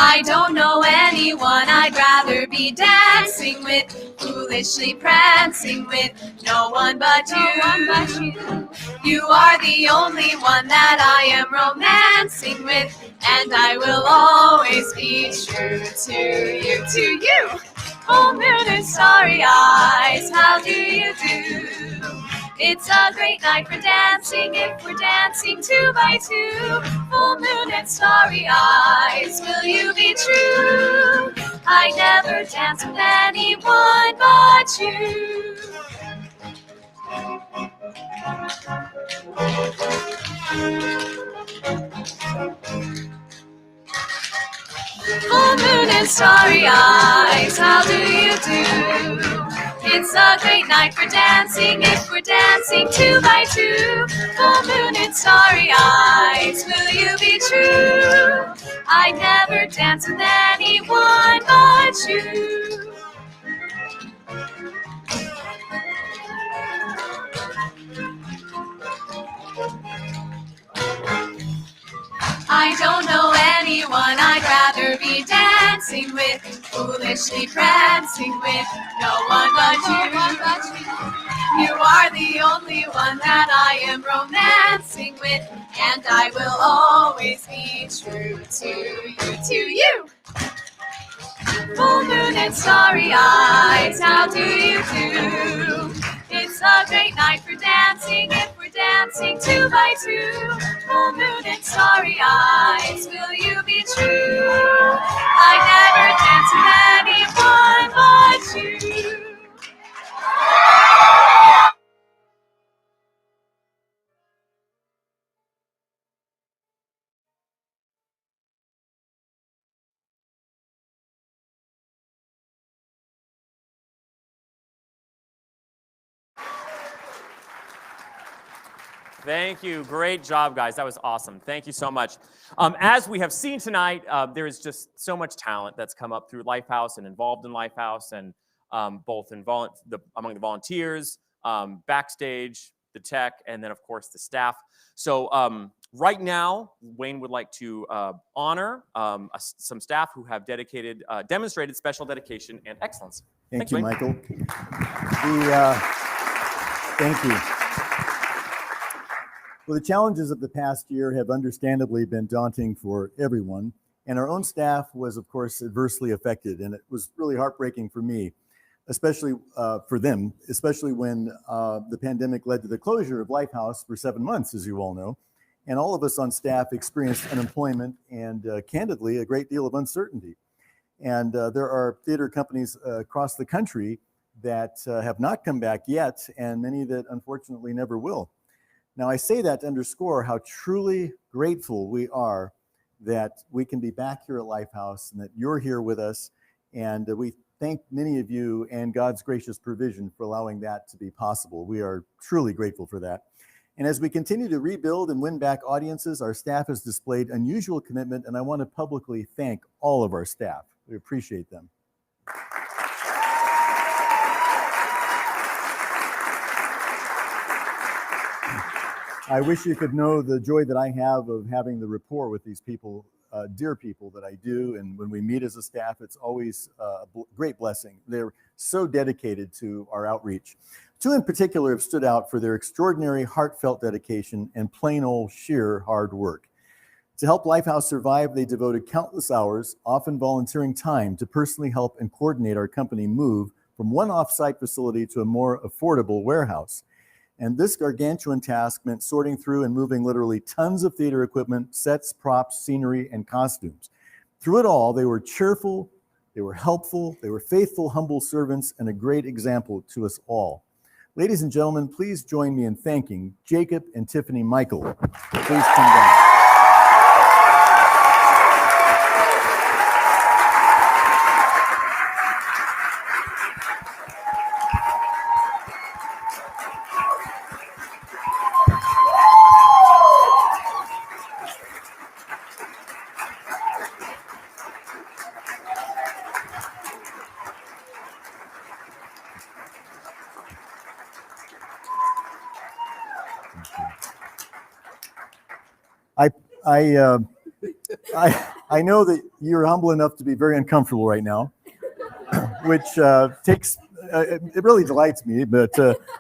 I don't know anyone I'd rather be dancing with, foolishly prancing with, no one but you. You are the only one that I am romancing with, and I will always be true to you. Full moon and starry eyes, how do you do? It's a great night for dancing if we're dancing 2 by 2. Full moon and starry eyes, will you be true? I never dance with anyone but you. Full moon and starry eyes, how do you do? It's a great night for dancing if we're dancing 2 by 2. Full moon and starry eyes, will you be true? I never dance with anyone but you. I don't know anyone I'd rather be dancing with, foolishly prancing with, no one but you. You are the only one that I am romancing with, and I will always be true to you. Full moon and starry eyes, how do you do? It's a great night for dancing if we're dancing 2 by 2. Full moon and starry eyes, will you be true? I never dance with anyone but you. Thank you. Great job, guys. That was awesome. Thank you so much. As we have seen tonight, there is just so much talent that's come up through LifeHouse and involved in LifeHouse, and both among the volunteers, backstage, the tech, and then, of course, the staff. So right now, Wayne would like to honor some staff who have demonstrated special dedication and excellence. Thank Thanks, you, Wayne. Michael. Thank you. Well, the challenges of the past year have understandably been daunting for everyone, and our own staff was, of course, adversely affected, and it was really heartbreaking for me, especially for them, especially when the pandemic led to the closure of LifeHouse for 7 months, as you all know, and all of us on staff experienced unemployment and, candidly, a great deal of uncertainty. And there are theater companies across the country that have not come back yet, and many that unfortunately never will. Now, I say that to underscore how truly grateful we are that we can be back here at LifeHouse and that you're here with us. And we thank many of you and God's gracious provision for allowing that to be possible. We are truly grateful for that. And as we continue to rebuild and win back audiences, our staff has displayed unusual commitment, and I want to publicly thank all of our staff. We appreciate them. I wish you could know the joy that I have of having the rapport with these people, dear people that I do. And when we meet as a staff, it's always a great blessing. They're so dedicated to our outreach. Two in particular have stood out for their extraordinary heartfelt dedication and plain old sheer hard work. To help LifeHouse survive, they devoted countless hours, often volunteering time, to personally help and coordinate our company move from one off-site facility to a more affordable warehouse. And this gargantuan task meant sorting through and moving literally tons of theater equipment, sets, props, scenery, and costumes. Through it all, they were cheerful, they were helpful, they were faithful, humble servants, and a great example to us all. Ladies and gentlemen, please join me in thanking Jacob and Tiffany Michael. Please come down. I know that you're humble enough to be very uncomfortable right now, which it really delights me, but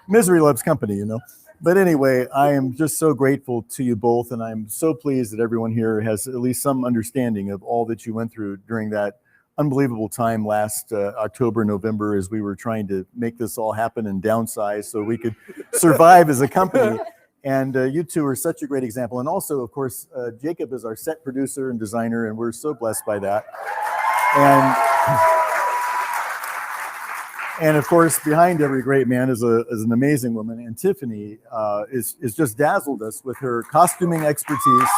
misery loves company, you know. But anyway, I am just so grateful to you both, and I'm so pleased that everyone here has at least some understanding of all that you went through during that unbelievable time last October, November, as we were trying to make this all happen and downsize so we could survive as a company. And you two are such a great example. And also, of course, Jacob is our set producer and designer, and we're so blessed by that. And of course, behind every great man is an amazing woman. And Tiffany is just dazzled us with her costuming expertise.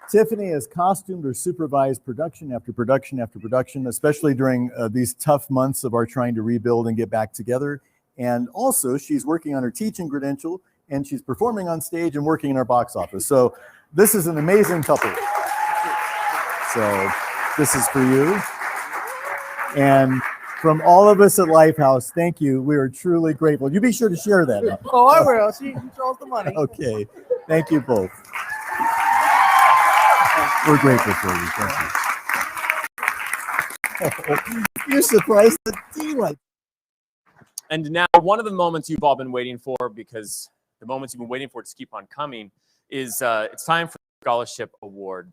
Tiffany has costumed or supervised production after production after production, especially during these tough months of our trying to rebuild and get back together. And also, she's working on her teaching credential, and she's performing on stage and working in our box office. So this is an amazing couple. So this is for you. And from all of us at LifeHouse, thank you. We are truly grateful. You be sure to share that. Now. Oh, I will. She controls the money. Okay. Thank you both. We're grateful for you. Thank you. You're surprised the daylight. And now one of the moments you've all been waiting for, because the moments you've been waiting for just keep on coming, is it's time for the Scholarship Award.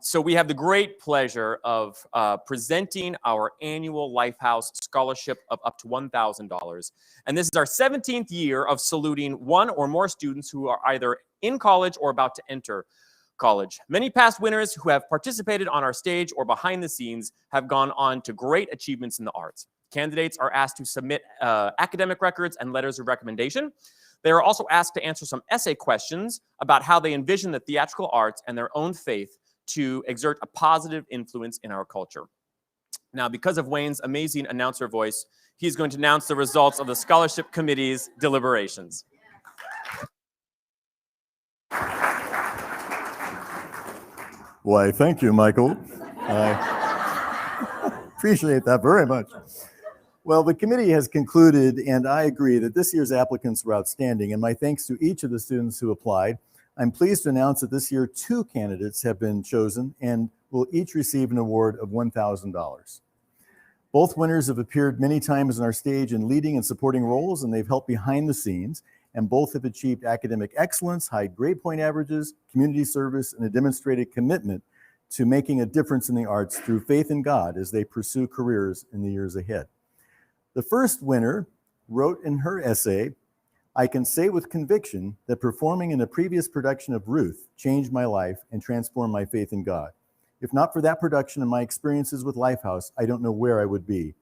So we have the great pleasure of presenting our annual LifeHouse Scholarship of up to $1,000. And this is our 17th year of saluting one or more students who are either in college or about to enter college. Many past winners who have participated on our stage or behind the scenes have gone on to great achievements in the arts. Candidates are asked to submit academic records and letters of recommendation. They are also asked to answer some essay questions about how they envision the theatrical arts and their own faith to exert a positive influence in our culture. Now, because of Wayne's amazing announcer voice, he's going to announce the results of the Scholarship Committee's deliberations. Why, thank you, Michael. I appreciate that very much. Well, the committee has concluded, and I agree that this year's applicants were outstanding, and my thanks to each of the students who applied. I'm pleased to announce that this year 2 candidates have been chosen and will each receive an award of $1,000. Both winners have appeared many times on our stage in leading and supporting roles, and they've helped behind the scenes, and both have achieved academic excellence, high grade point averages, community service, and a demonstrated commitment to making a difference in the arts through faith in God as they pursue careers in the years ahead. The first winner wrote in her essay, "I can say with conviction that performing in a previous production of Ruth changed my life and transformed my faith in God. If not for that production and my experiences with LifeHouse, I don't know where I would be.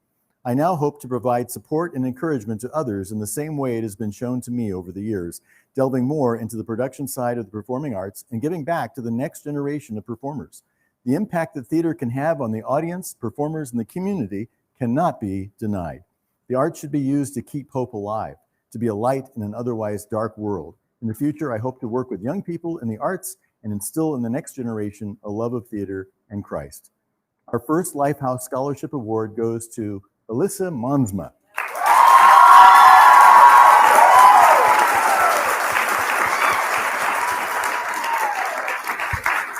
I now hope to provide support and encouragement to others in the same way it has been shown to me over the years, delving more into the production side of the performing arts and giving back to the next generation of performers. The impact that theater can have on the audience, performers, and the community cannot be denied. The arts should be used to keep hope alive, to be a light in an otherwise dark world. In the future, I hope to work with young people in the arts and instill in the next generation a love of theater and Christ. Our first LifeHouse Scholarship Award goes to Alyssa Monsma.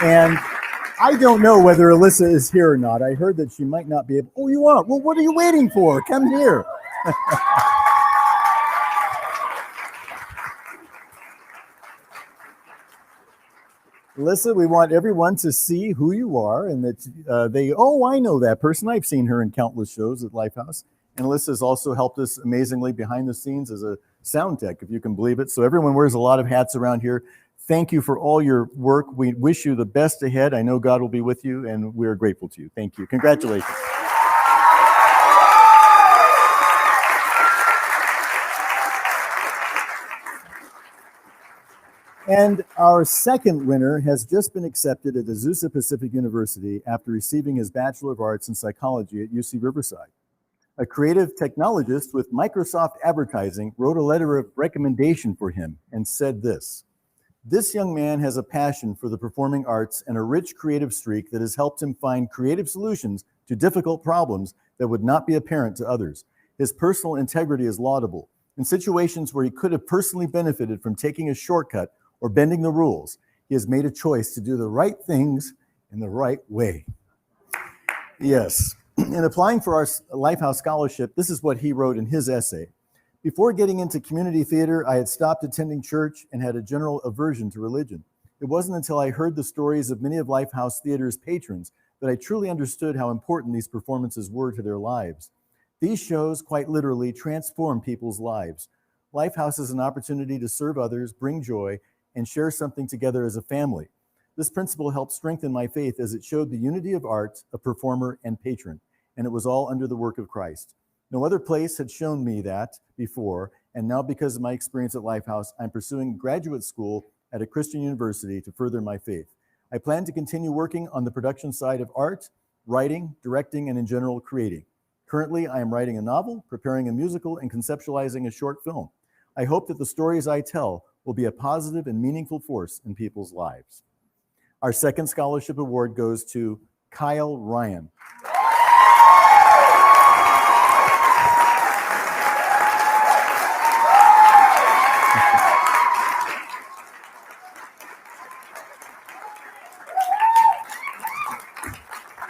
And I don't know whether Alyssa is here or not. I heard that she might not be able. Oh, you are? Well, what are you waiting for? Come here. Alyssa, we want everyone to see who you are and that I know that person. I've seen her in countless shows at LifeHouse. And Alyssa has also helped us amazingly behind the scenes as a sound tech, if you can believe it. So everyone wears a lot of hats around here. Thank you for all your work. We wish you the best ahead. I know God will be with you, and we're grateful to you. Thank you. Congratulations. And our second winner has just been accepted at Azusa Pacific University after receiving his Bachelor of Arts in Psychology at UC Riverside. A creative technologist with Microsoft Advertising wrote a letter of recommendation for him and said this: "This young man has a passion for the performing arts and a rich creative streak that has helped him find creative solutions to difficult problems that would not be apparent to others. His personal integrity is laudable. In situations where he could have personally benefited from taking a shortcut or bending the rules, he has made a choice to do the right things in the right way." Yes. In applying for our LifeHouse Scholarship, this is what he wrote in his essay. "Before getting into community theater, I had stopped attending church and had a general aversion to religion. It wasn't until I heard the stories of many of LifeHouse Theater's patrons that I truly understood how important these performances were to their lives. These shows, quite literally, transform people's lives. LifeHouse is an opportunity to serve others, bring joy, and share something together as a family. This principle helped strengthen my faith as it showed the unity of art, a performer, and patron, and it was all under the work of Christ. No other place had shown me that before, and now because of my experience at LifeHouse, I'm pursuing graduate school at a Christian university to further my faith. I plan to continue working on the production side of art, writing, directing, and in general, creating. Currently, I am writing a novel, preparing a musical, and conceptualizing a short film. I hope that the stories I tell will be a positive and meaningful force in people's lives." Our second scholarship award goes to Kyle Ryan.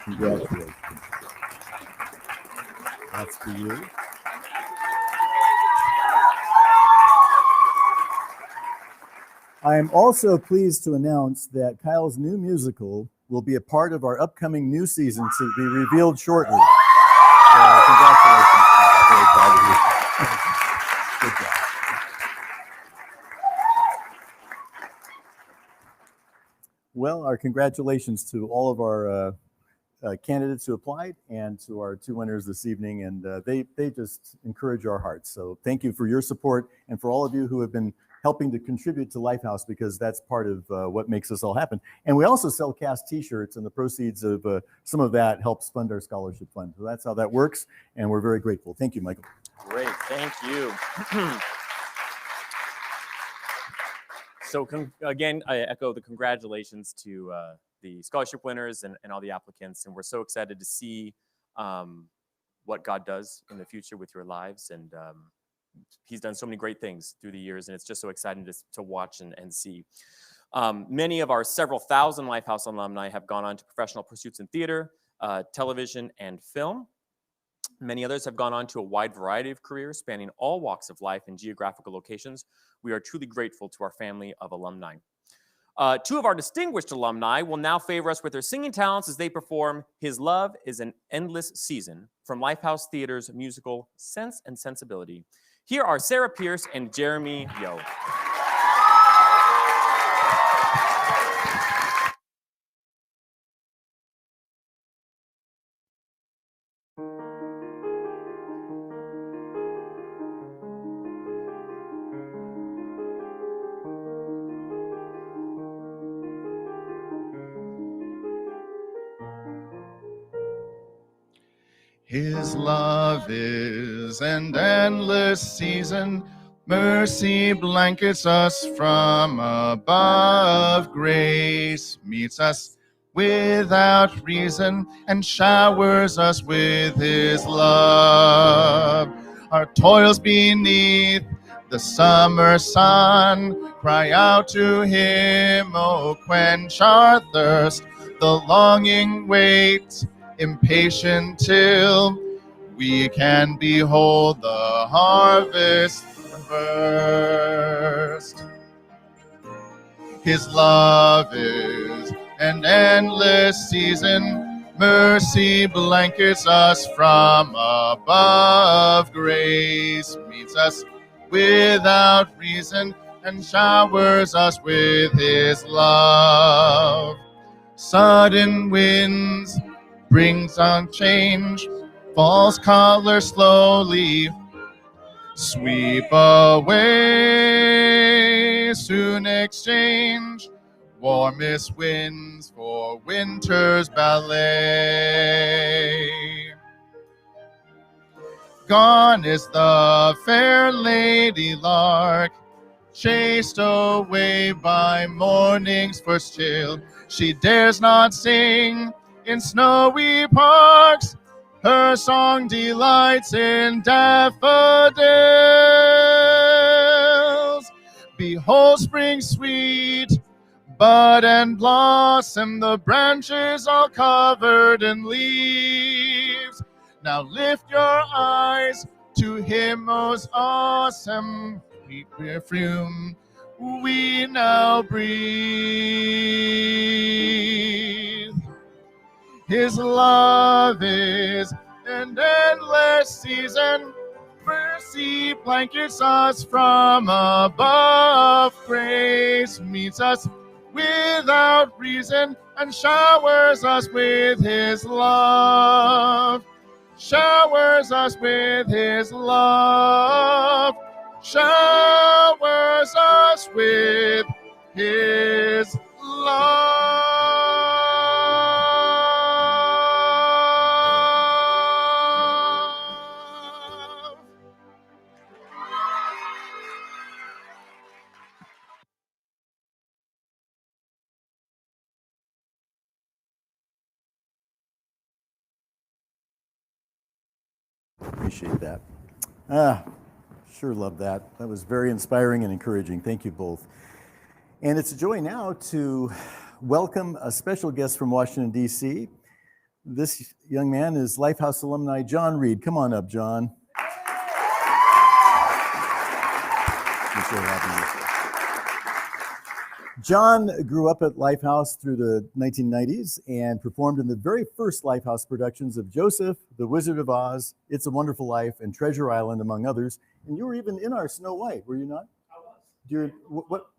Congratulations. That's for you. I am also pleased to announce that Kyle's new musical will be a part of our upcoming new season to be revealed shortly. Congratulations. I'm very proud of you. Good job. Well, our congratulations to all of our candidates who applied and to our two winners this evening, and they just encourage our hearts. So thank you for your support and for all of you who have been helping to contribute to LifeHouse, because that's part of what makes this all happen. And we also sell cast t-shirts, and the proceeds of some of that helps fund our scholarship fund. So that's how that works, and we're very grateful. Thank you, Michael. Great, thank you. So again, I echo the congratulations to the scholarship winners and all the applicants, and we're so excited to see what God does in the future with your lives. And he's done so many great things through the years, and it's just so exciting to watch and see. Many of our several thousand LifeHouse alumni have gone on to professional pursuits in theater, television, and film. Many others have gone on to a wide variety of careers spanning all walks of life and geographical locations. We are truly grateful to our family of alumni. Two of our distinguished alumni will now favor us with their singing talents as they perform "His Love is an Endless Season" from LifeHouse Theater's musical Sense and Sensibility. Here are Sarah Pearce and Jeremy Yo. His love is an endless season. Mercy blankets us from above. Grace meets us without reason and showers us with his love. Our toils beneath the summer sun cry out to him, oh, quench our thirst. The longing waits, impatient till we can behold the harvest burst. His love is an endless season. Mercy blankets us from above. Grace meets us without reason and showers us with his love. Sudden winds brings on change, false color slowly sweep away, soon exchange warmest winds for winter's ballet. Gone is the fair lady lark, chased away by morning's first chill. She dares not sing in snowy parks. Her song delights in daffodils. Behold spring sweet, bud and blossom, the branches all covered in leaves. Now lift your eyes to him most awesome. Perfume we now breathe. His love is an endless season. Mercy blankets us from above. Grace meets us without reason and showers us with his love. Showers us with his love. Showers us with his love. Appreciate that. Sure love that. That was very inspiring and encouraging. Thank you both. And it's a joy now to welcome a special guest from Washington, D.C. This young man is LifeHouse alumni John Reid. Come on up, John. John grew up at LifeHouse through the 1990s and performed in the very first LifeHouse productions of Joseph, The Wizard of Oz, It's a Wonderful Life, and Treasure Island, among others. And you were even in our Snow White, were you not? I was.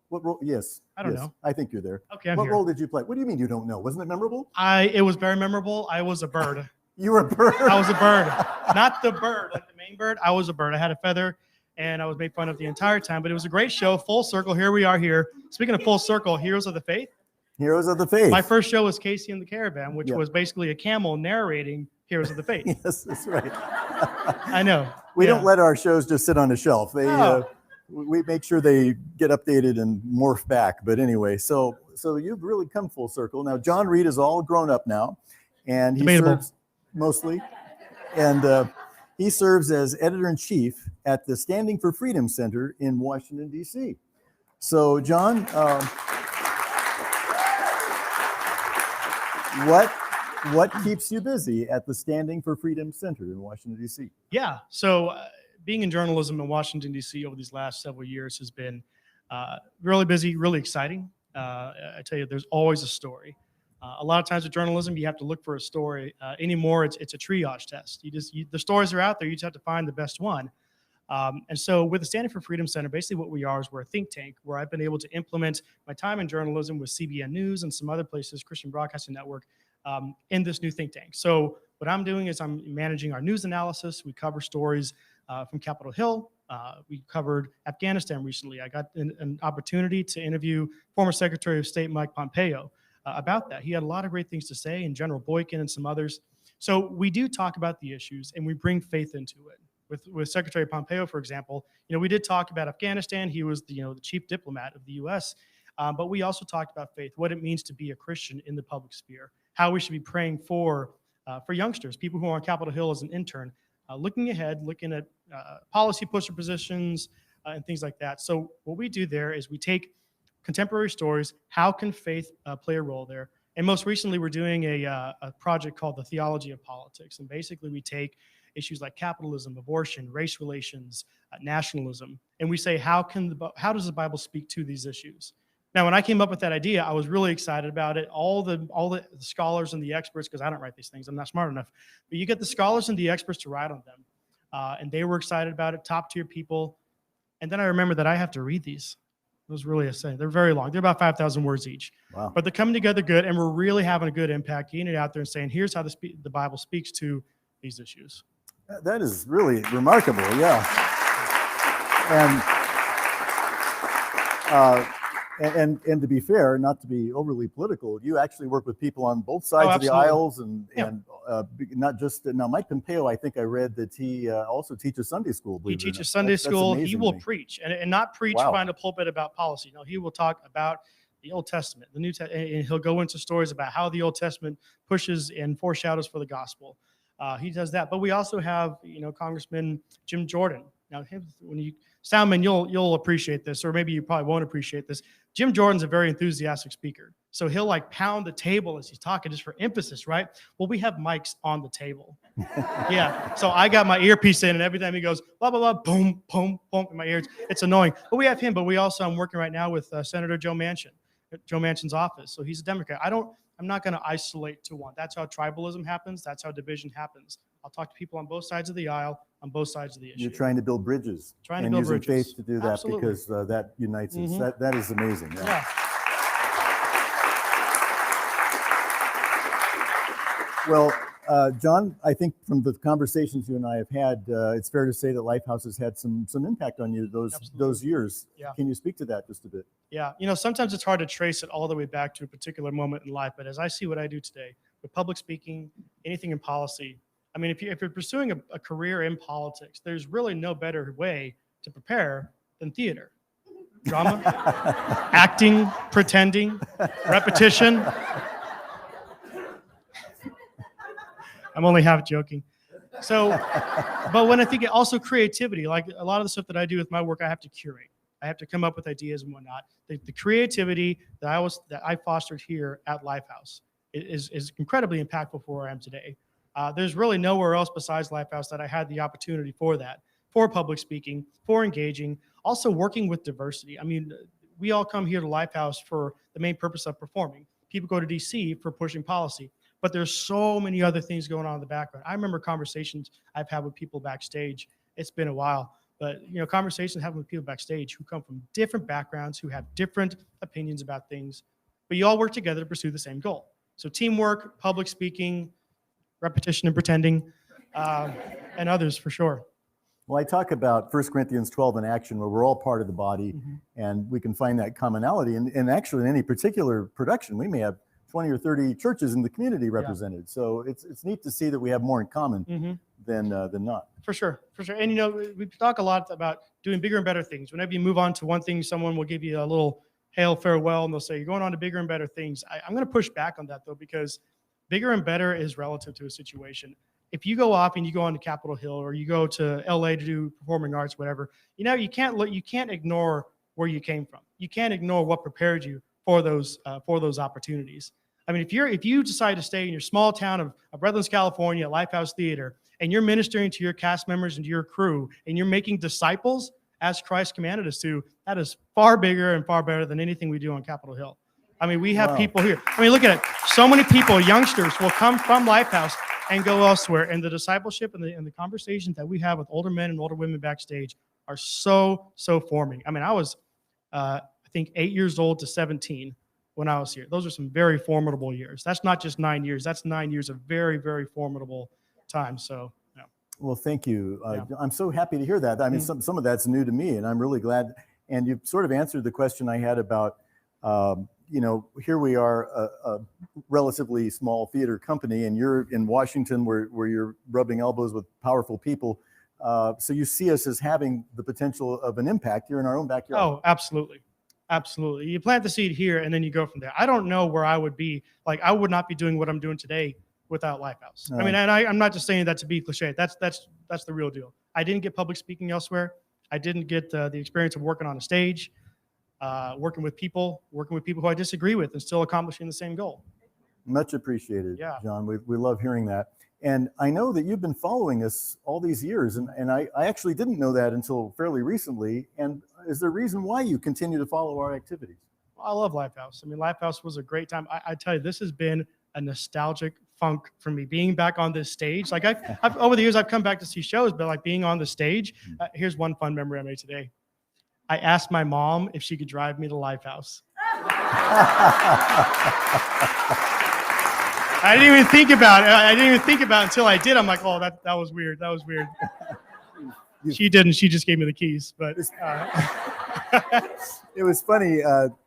What role? Yes. I don't know. I think you're there. Okay, I'm What here. role did you play? What do you mean you don't know? Wasn't it memorable? It was very memorable. I was a bird. You were a bird? I was a bird. Not the bird, like the main bird. I was a bird. I had a feather, and I was made fun of the entire time. But it was a great show, full circle. Here we are here. Speaking of full circle, Heroes of the Faith. Heroes of the Faith. My first show was Casey and the Caravan, which was basically a camel narrating Heroes of the Faith. Yes, that's right. I know. We don't let our shows just sit on a shelf. We make sure they get updated and morph back. But anyway, so you've really come full circle. Now, John Reid is all grown up now, and he serves mostly, and he serves as editor-in-chief at the Standing for Freedom Center in Washington, D.C. So, John, what keeps you busy at the Standing for Freedom Center in Washington, D.C.? Yeah, so being in journalism in Washington, D.C. over these last several years has been really busy, really exciting. I tell you, there's always a story. A lot of times with journalism, you have to look for a story. Anymore, it's a triage test. The stories are out there. You just have to find the best one. And so with the Standing for Freedom Center, basically what we are is we're a think tank where I've been able to implement my time in journalism with CBN News and some other places, Christian Broadcasting Network, in this new think tank. So what I'm doing is I'm managing our news analysis. We cover stories from Capitol Hill. We covered Afghanistan recently. I got an opportunity to interview former Secretary of State Mike Pompeo about that. He had a lot of great things to say, and General Boykin and some others. So we do talk about the issues and we bring faith into it. With Secretary Pompeo, for example, we did talk about Afghanistan. He was the chief diplomat of the U.S., but we also talked about faith, what it means to be a Christian in the public sphere, how we should be praying for youngsters, people who are on Capitol Hill as an intern, looking ahead, looking at policy pusher positions and things like that. So what we do there is we take contemporary stories. How can faith play a role there? And most recently, we're doing a project called The Theology of Politics. And basically, we take issues like capitalism, abortion, race relations, nationalism, and we say, how does the Bible speak to these issues? Now, when I came up with that idea, I was really excited about it. All the scholars and the experts, because I don't write these things, I'm not smart enough, but you get the scholars and the experts to write on them. And they were excited about it, top tier people. And then I remember that I have to read these. It was really a sin. They're very long. They're about 5,000 words each. Wow. But they're coming together good, and we're really having a good impact, getting it out there and saying, here's how the Bible speaks to these issues. That is really remarkable, yeah. And to be fair, not to be overly political, you actually work with people on both sides of the aisles, and not just now. Mike Pompeo, I think I read that he also teaches Sunday school. He teaches Sunday school. He will preach, and not preach behind a pulpit about policy. No, he will talk about the Old Testament, the New Testament, and he'll go into stories about how the Old Testament pushes and foreshadows for the gospel. He does that, but we also have Congressman Jim Jordan. Now, when you Soundman, you'll appreciate this, or maybe you probably won't appreciate this. Jim Jordan's a very enthusiastic speaker, so he'll pound the table as he's talking just for emphasis, right? Well, we have mics on the table. Yeah, so I got my earpiece in, and every time he goes blah blah blah, boom boom boom in my ears, it's annoying. But we have him. But we also, I'm working right now with Senator Joe Manchin, Joe Manchin's office. So he's a Democrat. I'm not going to isolate to one. That's how tribalism happens. That's how division happens. I'll talk to people on both sides of the aisle, on both sides of the issue. You're trying to build bridges. Trying to build bridges. Using faith to do that. Absolutely. Because that unites us. That is amazing. Yeah. Well, John, I think from the conversations you and I have had, it's fair to say that LifeHouse has had some impact on you those years. Yeah. Can you speak to that just a bit? Yeah, sometimes it's hard to trace it all the way back to a particular moment in life, but as I see what I do today, with public speaking, anything in policy, I mean, if you're pursuing a career in politics, there's really no better way to prepare than theater. Drama, acting, pretending, repetition. I'm only half joking. So, but when I think also creativity, like a lot of the stuff that I do with my work, I have to curate. I have to come up with ideas and whatnot. The creativity that I fostered here at LifeHouse is incredibly impactful for where I am today. There's really nowhere else besides LifeHouse that I had the opportunity for that, for public speaking, for engaging, also working with diversity. I mean, we all come here to LifeHouse for the main purpose of performing. People go to DC for pushing policy, but there's so many other things going on in the background. I remember conversations I've had with people backstage. It's been a while, but conversations having with people backstage who come from different backgrounds, who have different opinions about things, but you all work together to pursue the same goal. So teamwork, public speaking, repetition and pretending, and others for sure. Well, I talk about 1 Corinthians 12 in action, where we're all part of the body, and we can find that commonality. And actually, in any particular production, we may have 20 or 30 churches in the community represented. Yeah. So it's neat to see that we have more in common than not. For sure. And we talk a lot about doing bigger and better things. Whenever you move on to one thing, someone will give you a little hail farewell, and they'll say, you're going on to bigger and better things. I'm going to push back on that, though, because bigger and better is relative to a situation. If you go off and you go on to Capitol Hill, or you go to LA to do performing arts, whatever, you can't ignore where you came from. You can't ignore what prepared you for those opportunities. I mean, if you decide to stay in your small town of Redlands, California, at LifeHouse Theater, and you're ministering to your cast members and to your crew, and you're making disciples as Christ commanded us to, that is far bigger and far better than anything we do on Capitol Hill. I mean, we have people here. I mean, look at it. So many people, youngsters, will come from LifeHouse and go elsewhere. And the discipleship and the conversations that we have with older men and older women backstage are so forming. I mean, I was, I think, 8 years old to 17 when I was here. Those are some very formidable years. That's not just 9 years. That's 9 years of very, very formidable time. So, yeah. Well, thank you. I'm so happy to hear that. I mean, some of that's new to me, and I'm really glad. And you've sort of answered the question I had about Here we are, a relatively small theater company, and you're in Washington where you're rubbing elbows with powerful people. So you see us as having the potential of an impact here in our own backyard. Oh, absolutely. Absolutely. You plant the seed here and then you go from there. I don't know where I would be. Like, I would not be doing what I'm doing today without LifeHouse. I mean, and I'm not just saying that to be cliche. That's the real deal. I didn't get public speaking elsewhere. I didn't get the experience of working on a stage, working with people who I disagree with, and still accomplishing the same goal. Much appreciated, John. We love hearing that. And I know that you've been following us all these years, and I actually didn't know that until fairly recently. And is there a reason why you continue to follow our activities? Well, I love LifeHouse. I mean, LifeHouse was a great time. I tell you, this has been a nostalgic funk for me, being back on this stage. Like, I've over the years, I've come back to see shows, but like being on the stage, here's one fun memory I made today. I asked my mom if she could drive me to LifeHouse. I didn't even think about it. I didn't even think about it until I did. I'm like, oh, that was weird. That was weird. She didn't. She just gave me the keys. But it was funny.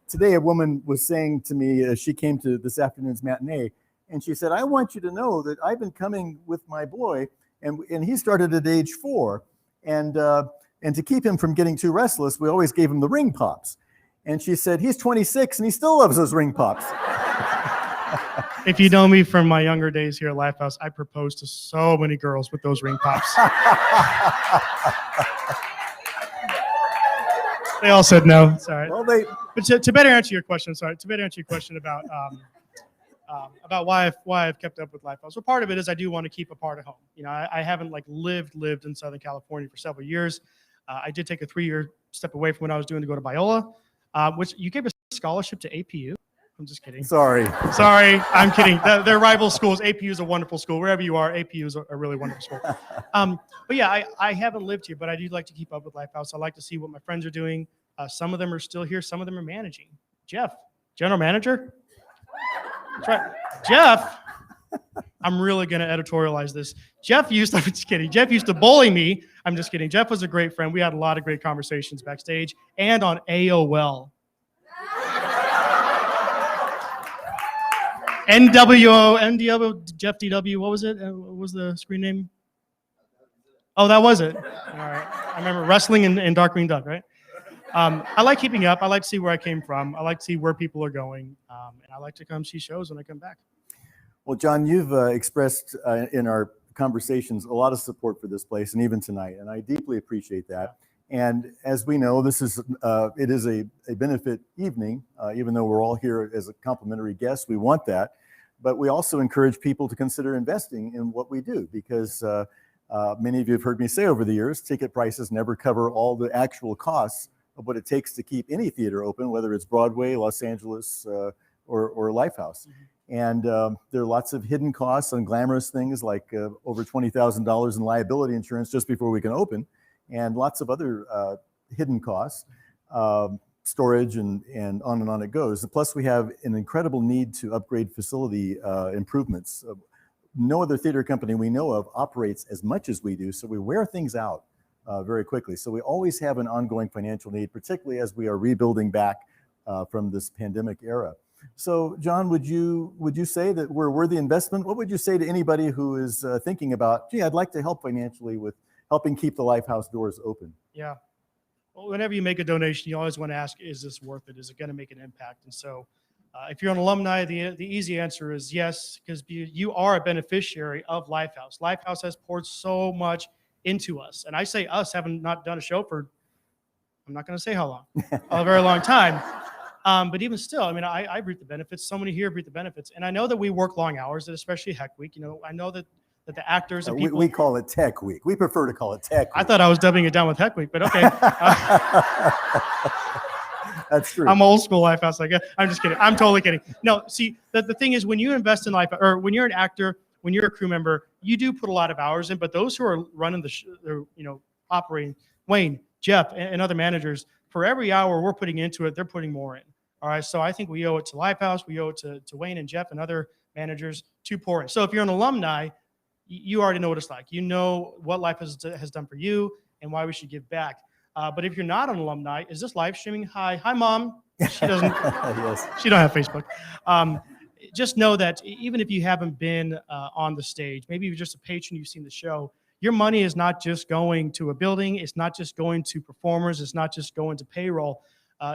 Today, a woman was saying to me, she came to this afternoon's matinee, and she said, I want you to know that I've been coming with my boy, and he started at age 4. And to keep him from getting too restless, we always gave him the ring pops. And she said, he's 26, and he still loves those ring pops. If you know me from my younger days here at LifeHouse, I proposed to so many girls with those ring pops. They all said no. Sorry. Well, but to better answer your question, about why I've kept up with LifeHouse. Well, part of it is I do want to keep a part of home. You know, I haven't like lived in Southern California for several years. I did take a 3-year step away from what I was doing to go to Biola, which you gave a scholarship to APU. I'm just kidding. Sorry, I'm kidding. They're rival schools. APU is a wonderful school. Wherever you are, APU is a really wonderful school. But yeah, I haven't lived here, but I do like to keep up with LifeHouse. I like to see what my friends are doing. Some of them are still here. Some of them are managing. Jeff, general manager. That's right. Jeff, I'm really going to editorialize this. I'm just kidding. Jeff used to bully me. I'm just kidding. Jeff was a great friend. We had a lot of great conversations backstage and on AOL. NWO, Jeff DW, what was it? What was the screen name? Oh, that was it. All right. I remember wrestling in Darkwing Duck, right? I like keeping up. I like to see where I came from. I like to see where people are going. And I like to come see shows when I come back. Well, John, you've expressed in our conversations a lot of support for this place, and even tonight, and I deeply appreciate that. And as we know, it is a benefit evening, even though we're all here as a complimentary guest. We want that. But we also encourage people to consider investing in what we do, because many of you have heard me say over the years, ticket prices never cover all the actual costs of what it takes to keep any theater open, whether it's Broadway, Los Angeles, or LifeHouse. And there are lots of hidden costs on glamorous things like over $20,000 in liability insurance just before we can open, and lots of other hidden costs. Storage and on it goes. Plus, we have an incredible need to upgrade facility improvements. No other theater company we know of operates as much as we do, so we wear things out very quickly. So we always have an ongoing financial need, particularly as we are rebuilding back from this pandemic era. So, John, would you say that we're a worthy investment? What would you say to anybody who is thinking about, gee, I'd like to help financially with helping keep the LifeHouse doors open? Yeah. Well, whenever you make a donation, you always want to ask, is this worth it? Is it going to make an impact? And so if you're an alumni, the easy answer is yes, because you are a beneficiary of LifeHouse. LifeHouse has poured so much into us. And I say us, having not done a show for, I'm not going to say how long, a very long time. But even still, I mean, I reap the benefits. So many here reap the benefits. And I know that we work long hours, especially Heck Week. You know, I know that the actors and people. We call it Tech Week. We prefer to call it Tech Week. I thought I was dubbing it down with Heck Week, but okay. That's true. I'm old school LifeHouse, I guess. I'm just kidding. I'm totally kidding. No, see, the thing is, when you invest in LifeHouse, or when you're an actor, when you're a crew member, you do put a lot of hours in. But those who are running operating, Wayne, Jeff, and other managers, for every hour we're putting into it, they're putting more in. All right, so I think we owe it to LifeHouse, we owe it to Wayne and Jeff and other managers to pour in. So if you're an alumni, you already know what it's like. You know what LifeHouse has done for you and why we should give back. But if you're not an alumni, is this live streaming? Hi, Mom. She doesn't. Yes. She don't have Facebook. Just know that even if you haven't been on the stage, maybe you're just a patron, you've seen the show, your money is not just going to a building. It's not just going to performers. It's not just going to payroll.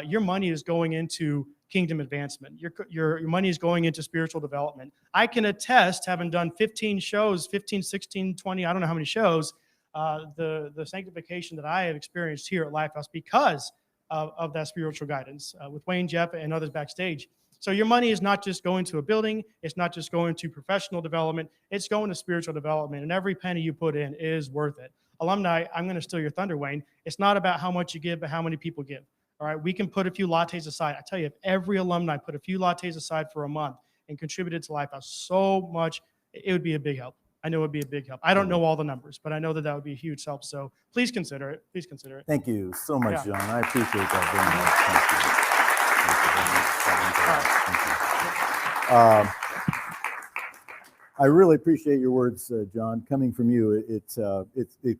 Your money is going into kingdom advancement. Your money is going into spiritual development. I can attest, having done 15 shows, 15, 16, 20, I don't know how many shows, the sanctification that I have experienced here at LifeHouse because of that spiritual guidance with Wayne, Jeff, and others backstage. So your money is not just going to a building. It's not just going to professional development. It's going to spiritual development, and every penny you put in is worth it. Alumni, I'm going to steal your thunder, Wayne. It's not about how much you give, but how many people give. All right, we can put a few lattes aside. I tell you, if every alumni put a few lattes aside for a month and contributed to LifeHouse so much, it would be a big help. I know it would be a big help. I don't know all the numbers, but I know that that would be a huge help. So please consider it. Please consider it. Thank you so much, Yeah. John. I appreciate that very much. Thank you. I really appreciate your words, John. Coming from you, it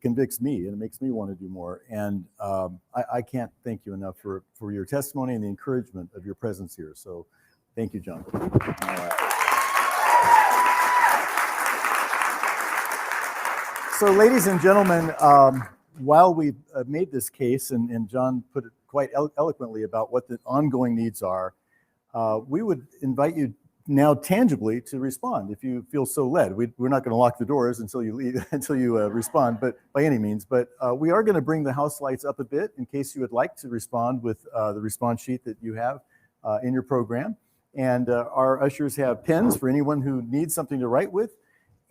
convicts me and it makes me want to do more. And I can't thank you enough for your testimony and the encouragement of your presence here. So thank you, John. All right. So, ladies and gentlemen, while we've made this case, and John put it quite eloquently about what the ongoing needs are, we would invite you now tangibly to respond if you feel so led. We're not going to lock the doors until you leave, until you respond, but by any means. But we are going to bring the house lights up a bit in case you would like to respond with the response sheet that you have in your program. And our ushers have pens for anyone who needs something to write with.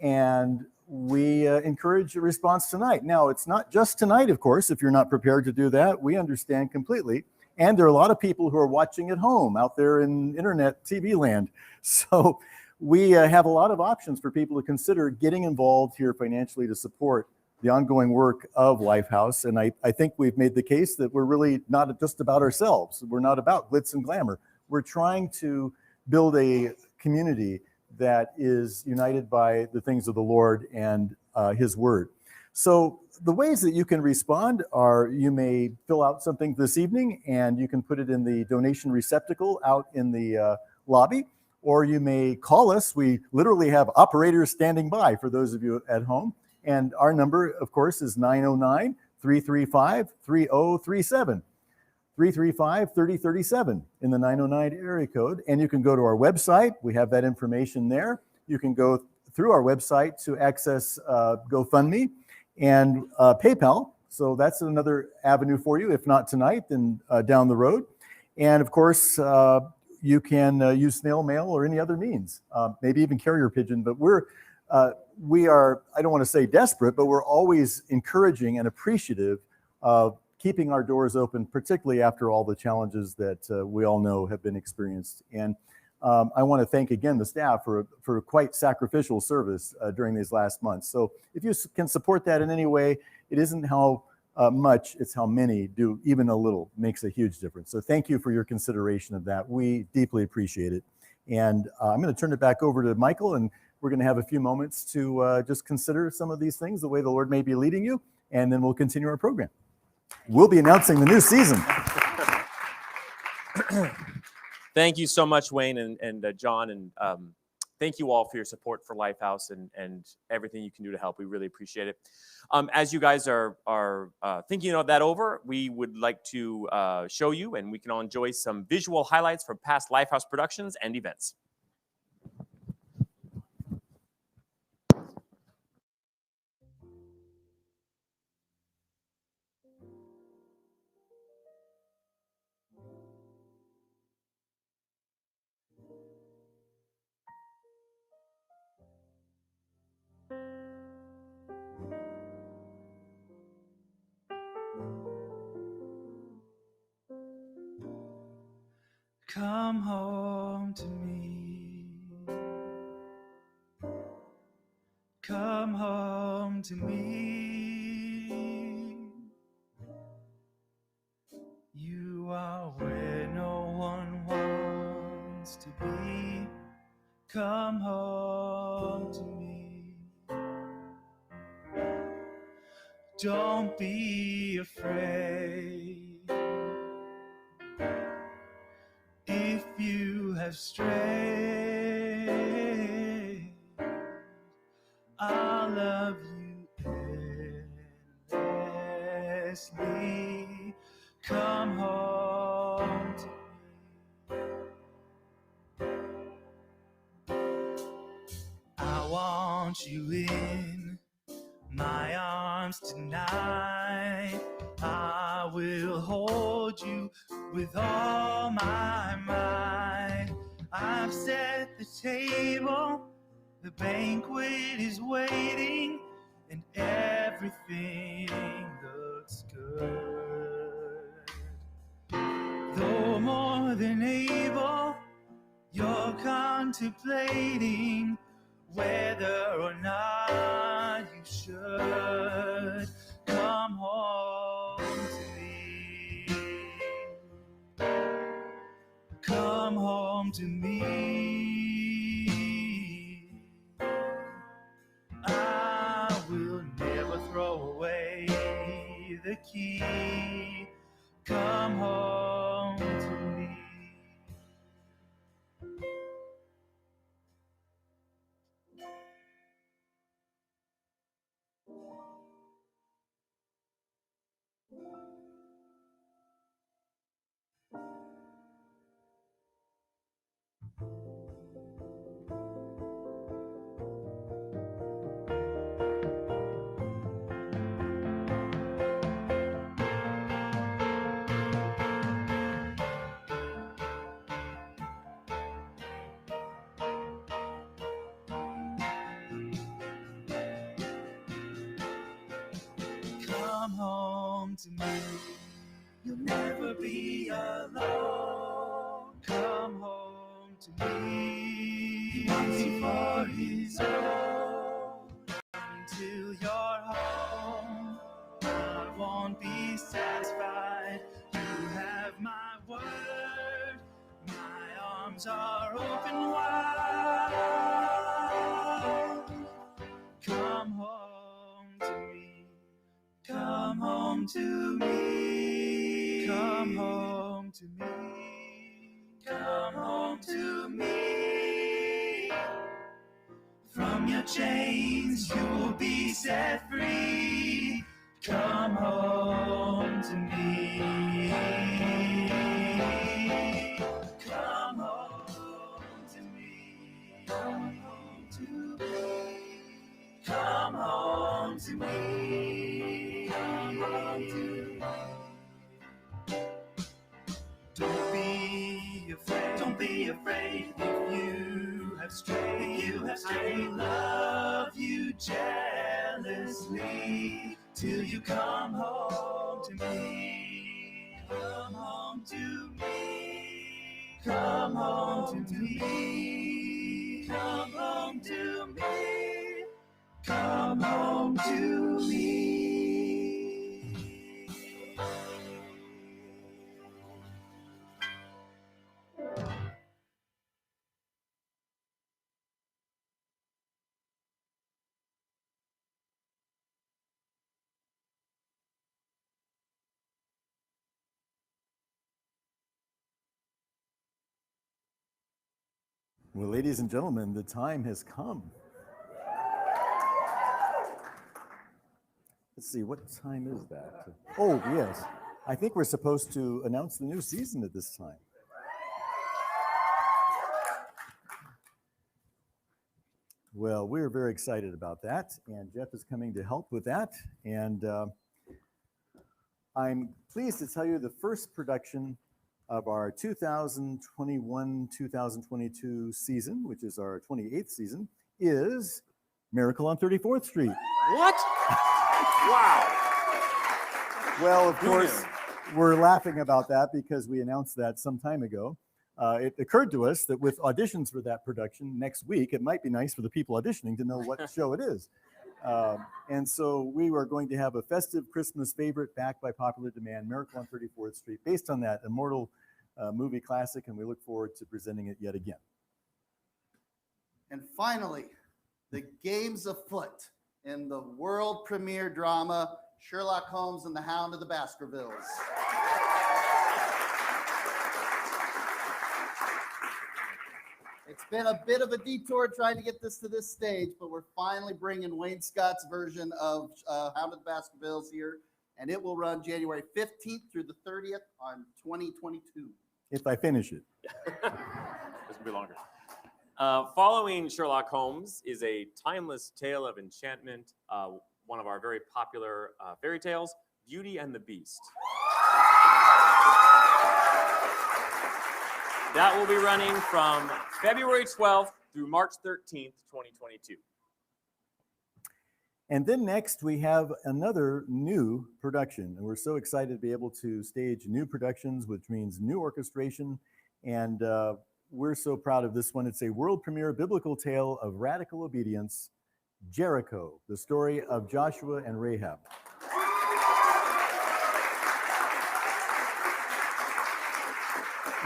And we encourage a response tonight. Now, it's not just tonight, of course. If you're not prepared to do that, we understand completely. And there are a lot of people who are watching at home out there in internet TV land. So we have a lot of options for people to consider getting involved here financially to support the ongoing work of LifeHouse. And I think we've made the case that we're really not just about ourselves. We're not about glitz and glamour. We're trying to build a community that is united by the things of the Lord and His Word. So the ways that you can respond are you may fill out something this evening and you can put it in the donation receptacle out in the lobby, or you may call us. We literally have operators standing by for those of you at home. And our number, of course, is 909-335-3037. 335-3037 in the 909 area code. And you can go to our website. We have that information there. You can go through our website to access GoFundMe and PayPal. So that's another avenue for you. If not tonight, then down the road. And of course, you can use snail mail or any other means, maybe even carrier pigeon. But we are, I don't want to say desperate, but we're always encouraging and appreciative of keeping our doors open, particularly after all the challenges that we all know have been experienced. And I want to thank again the staff for quite sacrificial service during these last months. So if you can support that in any way, it isn't how much, it's how many do. Even a little makes a huge difference. So thank you for your consideration of that. We deeply appreciate it. And I'm going to turn it back over to Michael, and we're going to have a few moments to just consider some of these things, the way the Lord may be leading you, and then we'll continue our program. We'll be announcing the new season. Thank you so much, Wayne and John, and thank you all for your support for LifeHouse and everything you can do to help. We really appreciate it. As you guys are thinking of that over, we would like to show you, and we can all enjoy some visual highlights from past LifeHouse productions and events. Come home to me. Come home to me. You are where no one wants to be. Come home to me. Don't be afraid. have strayed, I'll love you endlessly. Come home to me. I want you in my arms tonight. I will hold you with all my might. I've set the table, the banquet is waiting, and everything looks good. Though more than able, you're contemplating whether or not you should come home to me. Come home to me. I will never throw away the key. Come home to me. Come home to me. You'll never be alone. Come home to me. For his own. Until you're home, I won't be satisfied. You have my word. My arms are open wide. Come home to me. Come home to me. Come home to me. Come home to me. From your chains you will be set free. Come home to me. Come home to me. Come home to me. Come home to me. Come home to me. Don't be afraid. Don't be afraid if you have strayed. If you have strayed. I will love you jealously till you come home to me. Come home to me. Come home to me. Come home to me. Come home to me. Well, ladies and gentlemen, the time has come. Let's see, what time is that? Oh, yes. I think we're supposed to announce the new season at this time. Well, we're very excited about that, and Jeff is coming to help with that. And I'm pleased to tell you the first production of our 2021-2022 season, which is our 28th season, is Miracle on 34th Street. What? Wow. Well, of course, we're laughing about that because we announced that some time ago. It occurred to us that with auditions for that production next week, it might be nice for the people auditioning to know what show it is. And so we are going to have a festive Christmas favorite backed by popular demand, Miracle on 34th Street, based on that immortal movie classic, and we look forward to presenting it yet again. And finally, the game's afoot in the world premiere drama, Sherlock Holmes and the Hound of the Baskervilles. It's been a bit of a detour trying to get this to this stage, but we're finally bringing Wayne Scott's version of Hound of the Baskervilles here, and it will run January 15th through the 30th on 2022. If I finish it. Doesn't be longer. Following Sherlock Holmes is a timeless tale of enchantment, one of our very popular fairy tales, Beauty and the Beast. That will be running from February 12th through March 13th, 2022. And then next we have another new production, and we're so excited to be able to stage new productions, which means new orchestration, and we're so proud of this one. It's a world premiere biblical tale of radical obedience, Jericho, the story of Joshua and Rahab.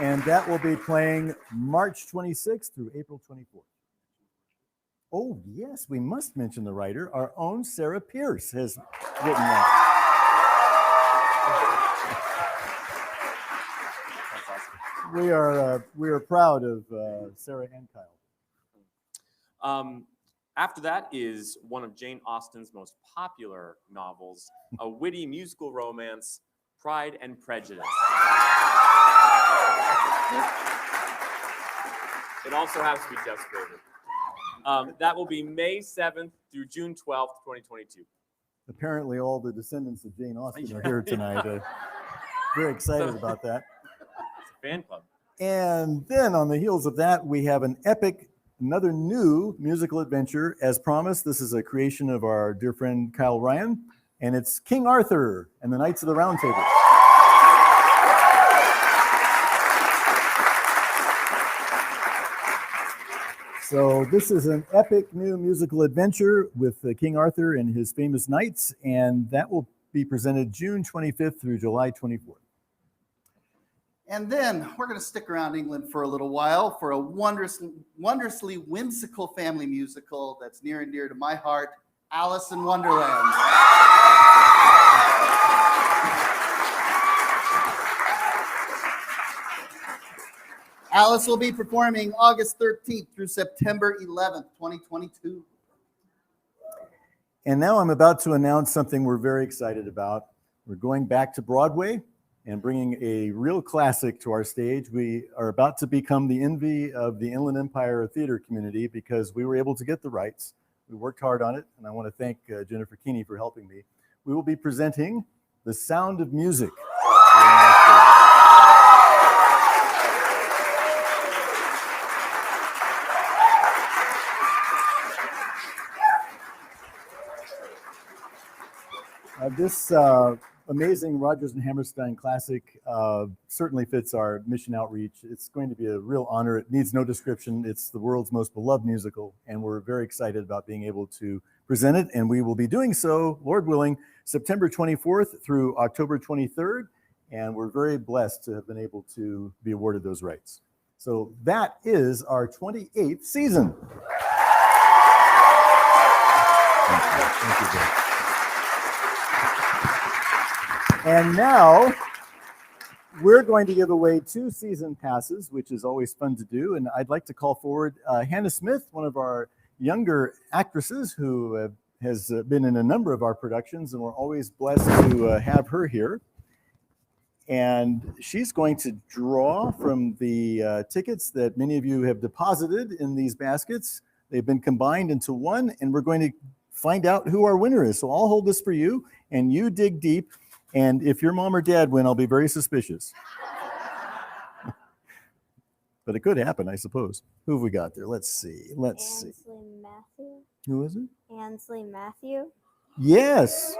And that will be playing March 26th through April 24th. Oh, yes, we must mention the writer. Our own Sarah Pearce has written that. We are proud of Sarah and Kyle. After that is one of Jane Austen's most popular novels, a witty musical romance, Pride and Prejudice. It also has to be Jeff's favorite. That will be May 7th through June 12th, 2022. Apparently all the descendants of Jane Austen are here tonight. Very excited about that. It's a fan club. And then on the heels of that, we have another new musical adventure. As promised, this is a creation of our dear friend Kyle Ryan, and it's King Arthur and the Knights of the Round Table. So this is an epic new musical adventure with King Arthur and his famous knights, and that will be presented June 25th through July 24th. And then we're going to stick around England for a little while for a wondrously whimsical family musical that's near and dear to my heart, Alice in Wonderland. Alice will be performing August 13th through September 11th, 2022. And now I'm about to announce something we're very excited about. We're going back to Broadway and bringing a real classic to our stage. We are about to become the envy of the Inland Empire Theater community because we were able to get the rights. We worked hard on it, and I want to thank Jennifer Keeney for helping me. We will be presenting The Sound of Music. This amazing Rodgers and Hammerstein classic certainly fits our mission outreach. It's going to be a real honor. It needs no description. It's the world's most beloved musical, and we're very excited about being able to present it, and we will be doing so, Lord willing, September 24th through October 23rd, and we're very blessed to have been able to be awarded those rights. So that is our 28th season. Thank you, Bill. And now we're going to give away 2 season passes, which is always fun to do. And I'd like to call forward Hannah Smith, one of our younger actresses who has been in a number of our productions, and we're always blessed to have her here. And she's going to draw from the tickets that many of you have deposited in these baskets. They've been combined into one, and we're going to find out who our winner is. So I'll hold this for you, and you dig deep. And if your mom or dad win, I'll be very suspicious. But it could happen, I suppose. Who have we got there? Let's see. Ansley Matthew. Who is it? Ansley Matthew. Yes.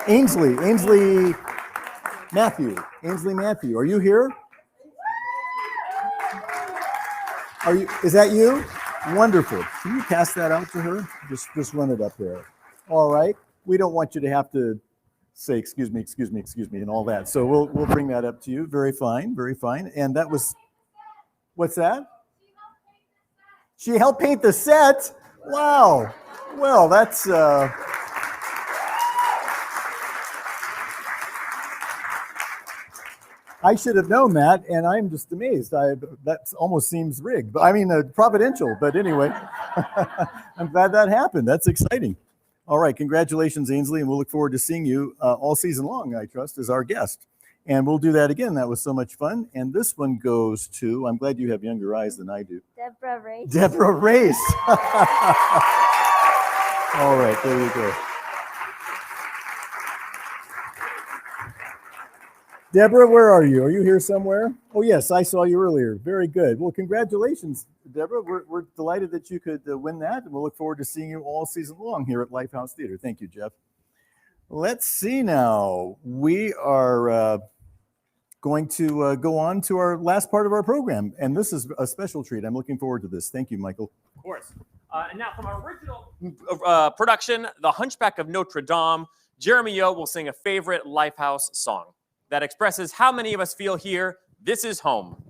Ainsley Matthew. Ainsley Matthew. Are you here? Is that you? Wonderful. Can you pass that out to her? Just run it up there. All right. We don't want you to have to say, excuse me, and all that. So we'll bring that up to you. Very fine, very fine. And that was, what's that? She helped paint the set? Wow. Well, that's, I should have known that, and I'm just amazed. That almost seems rigged, but I mean providential. But anyway, I'm glad that happened. That's exciting. All right, congratulations, Ainsley, and we'll look forward to seeing you all season long, I trust, as our guest. And we'll do that again. That was so much fun. And this one goes to, I'm glad you have younger eyes than I do. Deborah Race. Deborah Race. All right, there you go. Deborah, where are you? Are you here somewhere? Oh, yes, I saw you earlier. Very good. Well, congratulations, Deborah. We're delighted that you could win that, and we'll look forward to seeing you all season long here at LifeHouse Theater. Thank you, Jeff. Let's see now. We are going to go on to our last part of our program, and this is a special treat. I'm looking forward to this. Thank you, Michael. Of course. And now from our original production, The Hunchback of Notre Dame, Jeremy Yo will sing a favorite LifeHouse song that expresses how many of us feel here, this is home.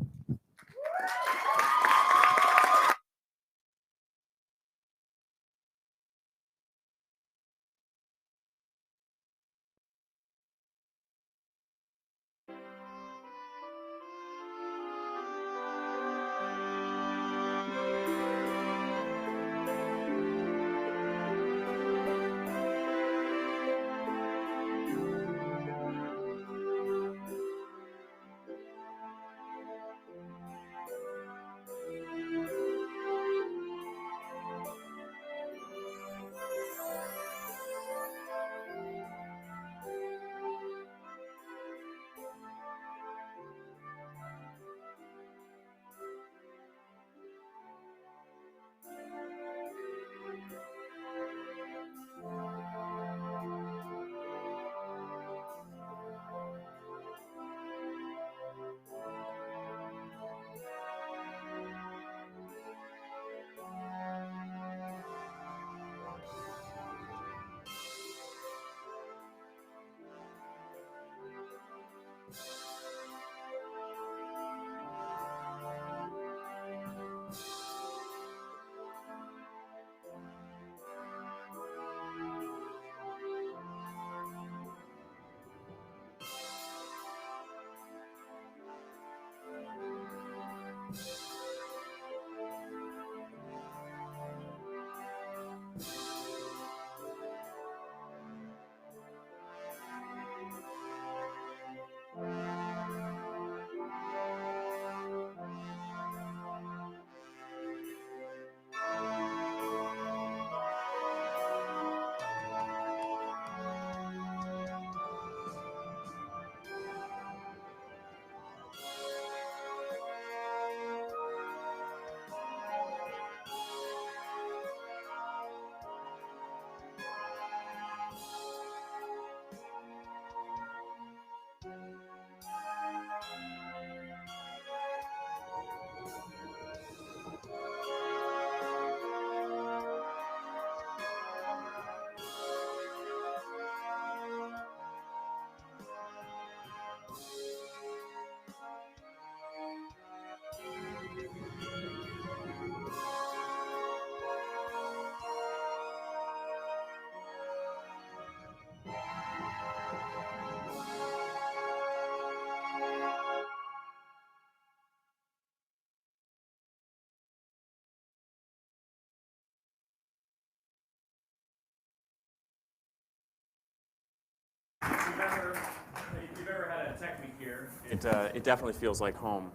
If you've ever had a tech week here, it definitely feels like home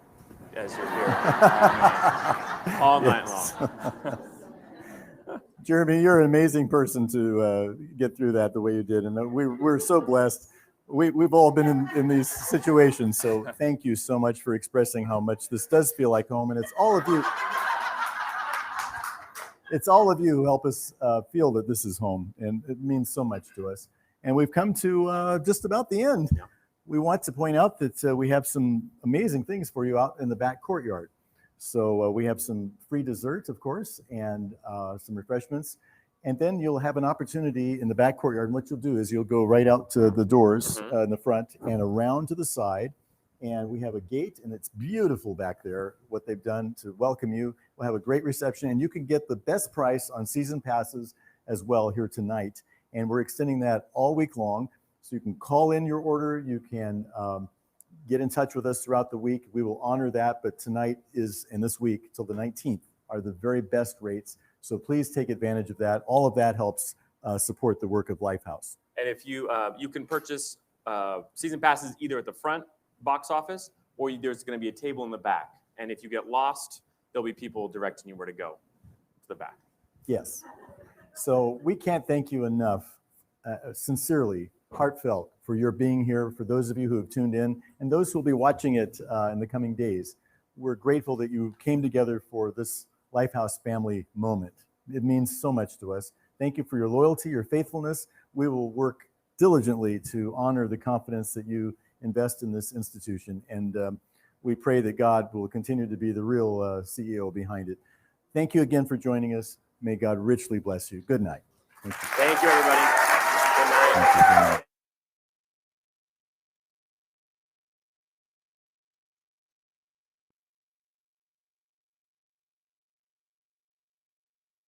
as you're here all night long. Jeremy, you're an amazing person to get through that the way you did, and we're so blessed. We've all been in these situations, so thank you so much for expressing how much this does feel like home, and it's all of you. It's all of you who help us feel that this is home, and it means so much to us. And we've come to just about the end. Yeah. We want to point out that we have some amazing things for you out in the back courtyard. So we have some free desserts, of course, and some refreshments. And then you'll have an opportunity in the back courtyard. And what you'll do is you'll go right out to the doors in the front and around to the side. And we have a gate, and it's beautiful back there, what they've done to welcome you. We'll have a great reception, and you can get the best price on season passes as well here tonight. And we're extending that all week long. So you can call in your order. You can Get in touch with us throughout the week. We will honor that, but tonight is, and this week till the 19th, are the very best rates. So please take advantage of that. All of that helps support the work of LifeHouse. And if you can purchase season passes either at the front box office or there's going to be a table in the back. And if you get lost, there'll be people directing you where to go to the back. Yes. So we can't thank you enough, sincerely, heartfelt, for your being here, for those of you who have tuned in, and those who will be watching it in the coming days. We're grateful that you came together for this LifeHouse family moment. It means so much to us. Thank you for your loyalty, your faithfulness. We will work diligently to honor the confidence that you invest in this institution, and we pray that God will continue to be the real CEO behind it. Thank you again for joining us. May God richly bless you. Good night. Thank you, everybody. Good night. Thank you.